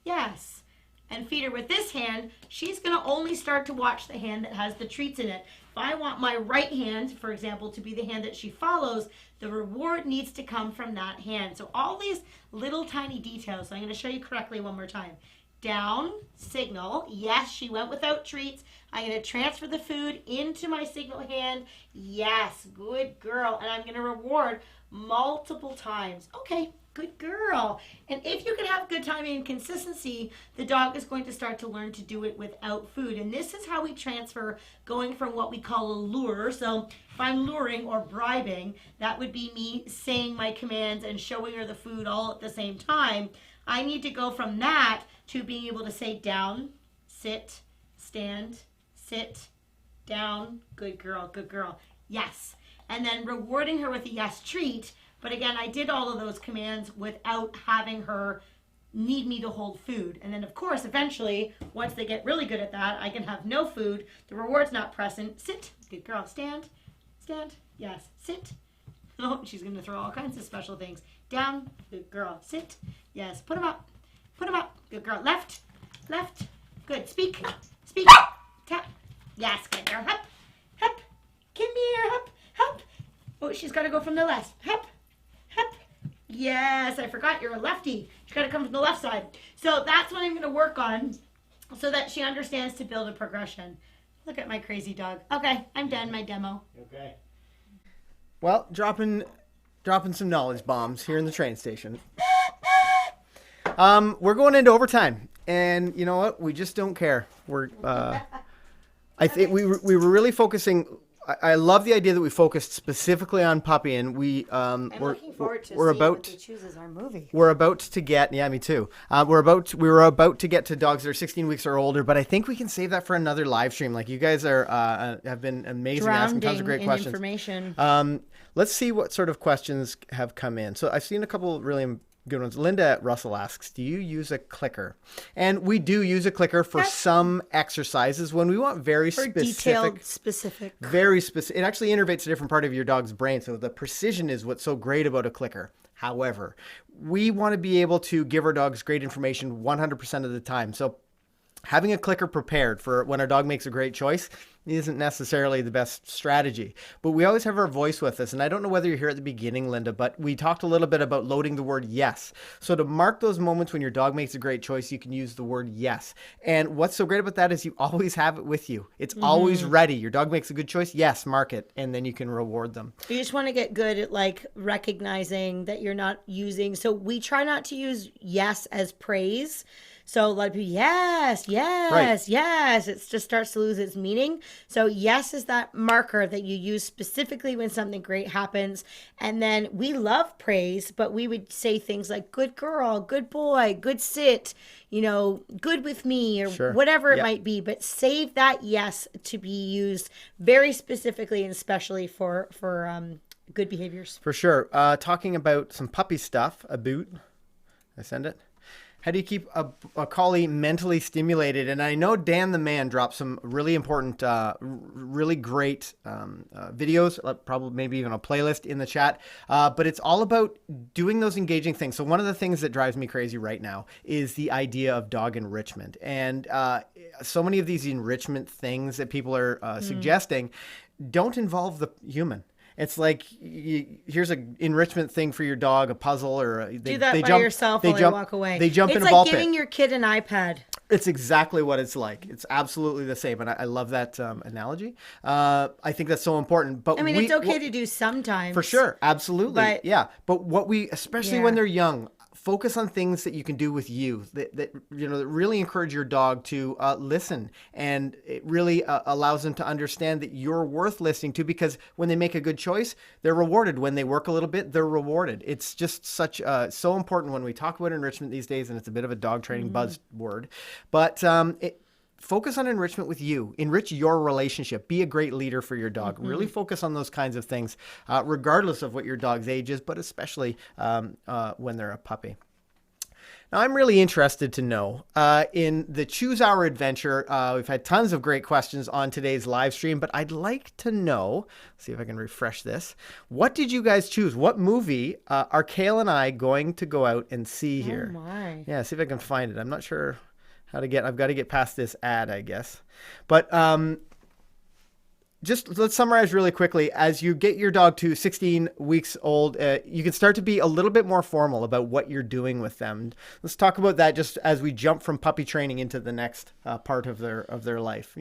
yes, and feed her with this hand, she's going to only start to watch the hand that has the treats in it. If I want my right hand, for example, to be the hand that she follows, the reward needs to come from that hand. So all these little tiny details, so I'm going to show you correctly one more time. Down, signal, yes, she went without treats. I'm going to transfer the food into my signal hand. Yes, good girl. And I'm going to reward multiple times. Okay, good girl. And if you can have good timing and consistency, the dog is going to start to learn to do it without food. And this is how we transfer going from what we call a lure. So if I'm luring or bribing, that would be me saying my commands and showing her the food all at the same time. I need to go from that to being able to say down, sit, stand, sit, down, good girl, yes. And then rewarding her with a yes treat. But again, I did all of those commands without having her need me to hold food. And then of course, eventually, once they get really good at that, I can have no food. The reward's not present. Sit, good girl, stand, yes, sit. Oh, she's gonna throw all kinds of special things. Down, good girl, sit, yes, put them up, good girl, left, good, speak, tap, yes, good girl, hop, come here, hop, she's got to go from the left. Hep, hep. Yes, I forgot you're a lefty. She's got to come from the left side. So that's what I'm going to work on so that she understands to build a progression. Look at my crazy dog. Okay, I'm done my demo. Okay. Well, dropping some knowledge bombs here in the train station. We're going into overtime, and you know what? We just don't care. I think we were really focusing. I love the idea that we focused specifically on puppy, and we're looking forward to seeing what they choose as our movie. We're about to get, yeah, me too. We were about to get to dogs that are 16 weeks or older, but I think we can save that for another live stream. Like you guys have been amazing, asking tons of great questions. Information. Let's see what sort of questions have come in. So I've seen a couple of really good ones. Linda Russell asks, do you use a clicker? And we do use a clicker for some exercises when we want very specific. Very specific. It actually innervates a different part of your dog's brain. So the precision is what's so great about a clicker. However, we want to be able to give our dogs great information 100% of the time. So having a clicker prepared for when our dog makes a great choice isn't necessarily the best strategy, but we always have our voice with us. And I don't know whether you're here at the beginning, Linda, but we talked a little bit about loading the word yes. So to mark those moments when your dog makes a great choice, you can use the word yes. And what's so great about that is you always have it with you. It's always ready. Your dog makes a good choice. Yes, mark it. And then you can reward them. You just want to get good at like recognizing that you're not using. So we try not to use yes as praise. So like yes, yes. It just starts to lose its meaning. So yes is that marker that you use specifically when something great happens. And then we love praise, but we would say things like good girl, good boy, good sit, good with me, or whatever it might be. But save that yes to be used very specifically and especially for good behaviors. For sure. Talking about some puppy stuff, a boot. I send it. How do you keep a collie mentally stimulated? And I know Dan the Man dropped some really important, really great videos, probably maybe even a playlist in the chat. But it's all about doing those engaging things. So one of the things that drives me crazy right now is the idea of dog enrichment. And so many of these enrichment things that people are suggesting don't involve the human. It's like, here's an enrichment thing for your dog, a puzzle, or do that by yourself while you walk away. They jump in a ball pit. It's like giving your kid an iPad. It's exactly what it's like. It's absolutely the same. And I love that analogy. I think that's so important. But it's okay to do sometimes. For sure. Absolutely. But especially when they're young, focus on things that you can do with you that really encourage your dog to listen, and it really allows them to understand that you're worth listening to, because when they make a good choice, they're rewarded. When they work a little bit, they're rewarded. It's just so important when we talk about enrichment these days, and it's a bit of a dog training buzzword, but focus on enrichment with you. Enrich your relationship. Be a great leader for your dog. Really focus on those kinds of things, regardless of what your dog's age is, but especially when they're a puppy. Now, I'm really interested to know, in the Choose Our Adventure, we've had tons of great questions on today's live stream, but I'd like to know, see if I can refresh this. What did you guys choose? What movie are Kayl and I going to go out and see here? Oh my. Yeah, see if I can find it. I'm not sure I've got to get past this ad, I guess. But just let's summarize really quickly. As you get your dog to 16 weeks old, you can start to be a little bit more formal about what you're doing with them. Let's talk about that just as we jump from puppy training into the next part of their life.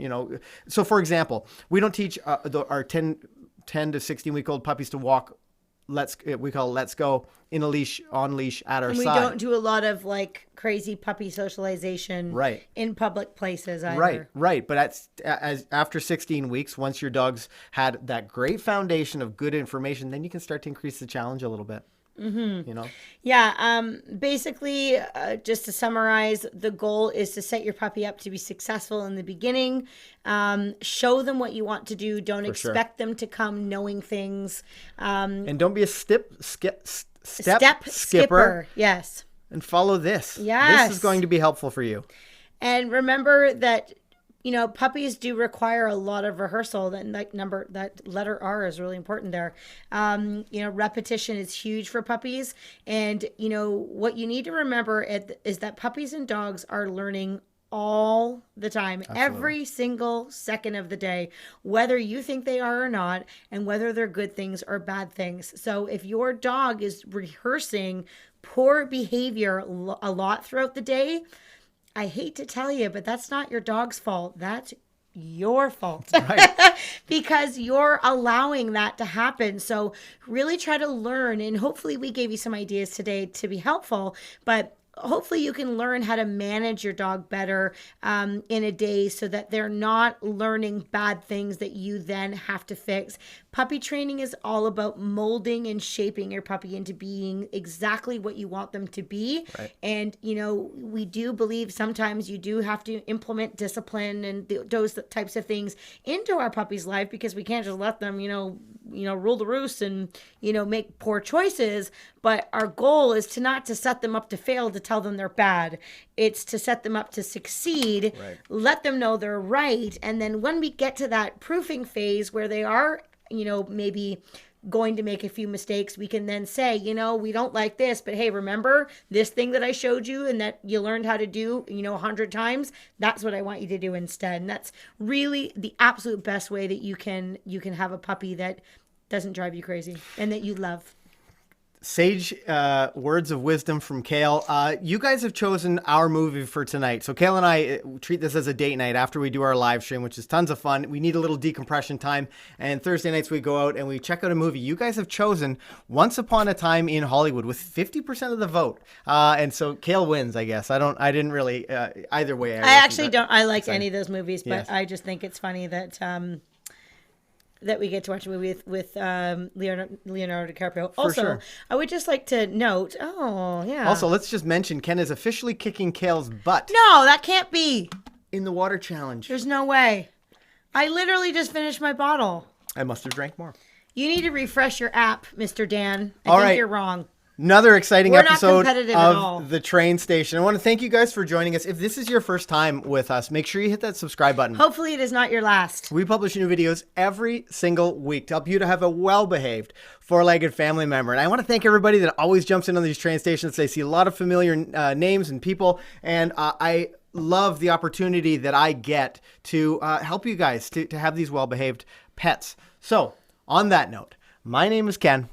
So for example, we don't teach our 10 to 16 week old puppies to walk. We call Let's Go in a leash, on leash, at our side. We don't do a lot of like crazy puppy socialization in public places either. Right. But after 16 weeks, once your dog's had that great foundation of good information, then you can start to increase the challenge a little bit. Basically, just to summarize, the goal is to set your puppy up to be successful in the beginning. Show them what you want to do. Don't expect them to come knowing things. And don't be a step skipper. Yes. And follow this. Yes. This is going to be helpful for you. And remember that puppies do require a lot of rehearsal. That letter R is really important there. Repetition is huge for puppies. And, what you need to remember is that puppies and dogs are learning all the time, every single second of the day, whether you think they are or not, and whether they're good things or bad things. So if your dog is rehearsing poor behavior a lot throughout the day, I hate to tell you, but that's not your dog's fault. That's your fault. Right. Because you're allowing that to happen. So really try to learn, and hopefully we gave you some ideas today to be helpful, but hopefully you can learn how to manage your dog better in a day so that they're not learning bad things that you then have to fix. Puppy training is all about molding and shaping your puppy into being exactly what you want them to be. Right. And, you know, we do believe sometimes you do have to implement discipline and those types of things into our puppy's life, because we can't just let them, rule the roost and, make poor choices. But our goal is not to set them up to fail, to tell them they're bad. It's to set them up to succeed, right. Let them know they're right. And then when we get to that proofing phase where they are, maybe going to make a few mistakes, we can then say, we don't like this, but hey, remember this thing that I showed you and that you learned how to do, 100 times? That's what I want you to do instead. And that's really the absolute best way that you can have a puppy that doesn't drive you crazy and that you love. Sage words of wisdom from Kayl. You guys have chosen our movie for tonight. So Kayl and I treat this as a date night after we do our live stream, which is tons of fun. We need a little decompression time. And Thursday nights we go out and we check out a movie. You guys have chosen Once Upon a Time in Hollywood with 50% of the vote. And so Kayl wins, I guess. I didn't really, either way. I actually don't. I like any of those movies, but yes. I just think it's funny that that we get to watch a movie with Leonardo DiCaprio. Also, sure. I would just like to note, Also, let's just mention Ken is officially kicking Kayl's butt. No, that can't be. In the water challenge. There's no way. I literally just finished my bottle. I must have drank more. You need to refresh your app, Mr. Dan. I think you're wrong. Another exciting episode of The Train Station. I want to thank you guys for joining us. If this is your first time with us, make sure you hit that subscribe button. Hopefully it is not your last. We publish new videos every single week to help you to have a well-behaved, four-legged family member. And I want to thank everybody that always jumps in on these train stations. They see a lot of familiar names and people. And I love the opportunity that I get to help you guys to have these well-behaved pets. So on that note, my name is Ken.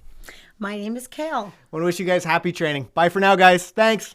My name is Kayl. I want to wish you guys happy training. Bye for now, guys. Thanks.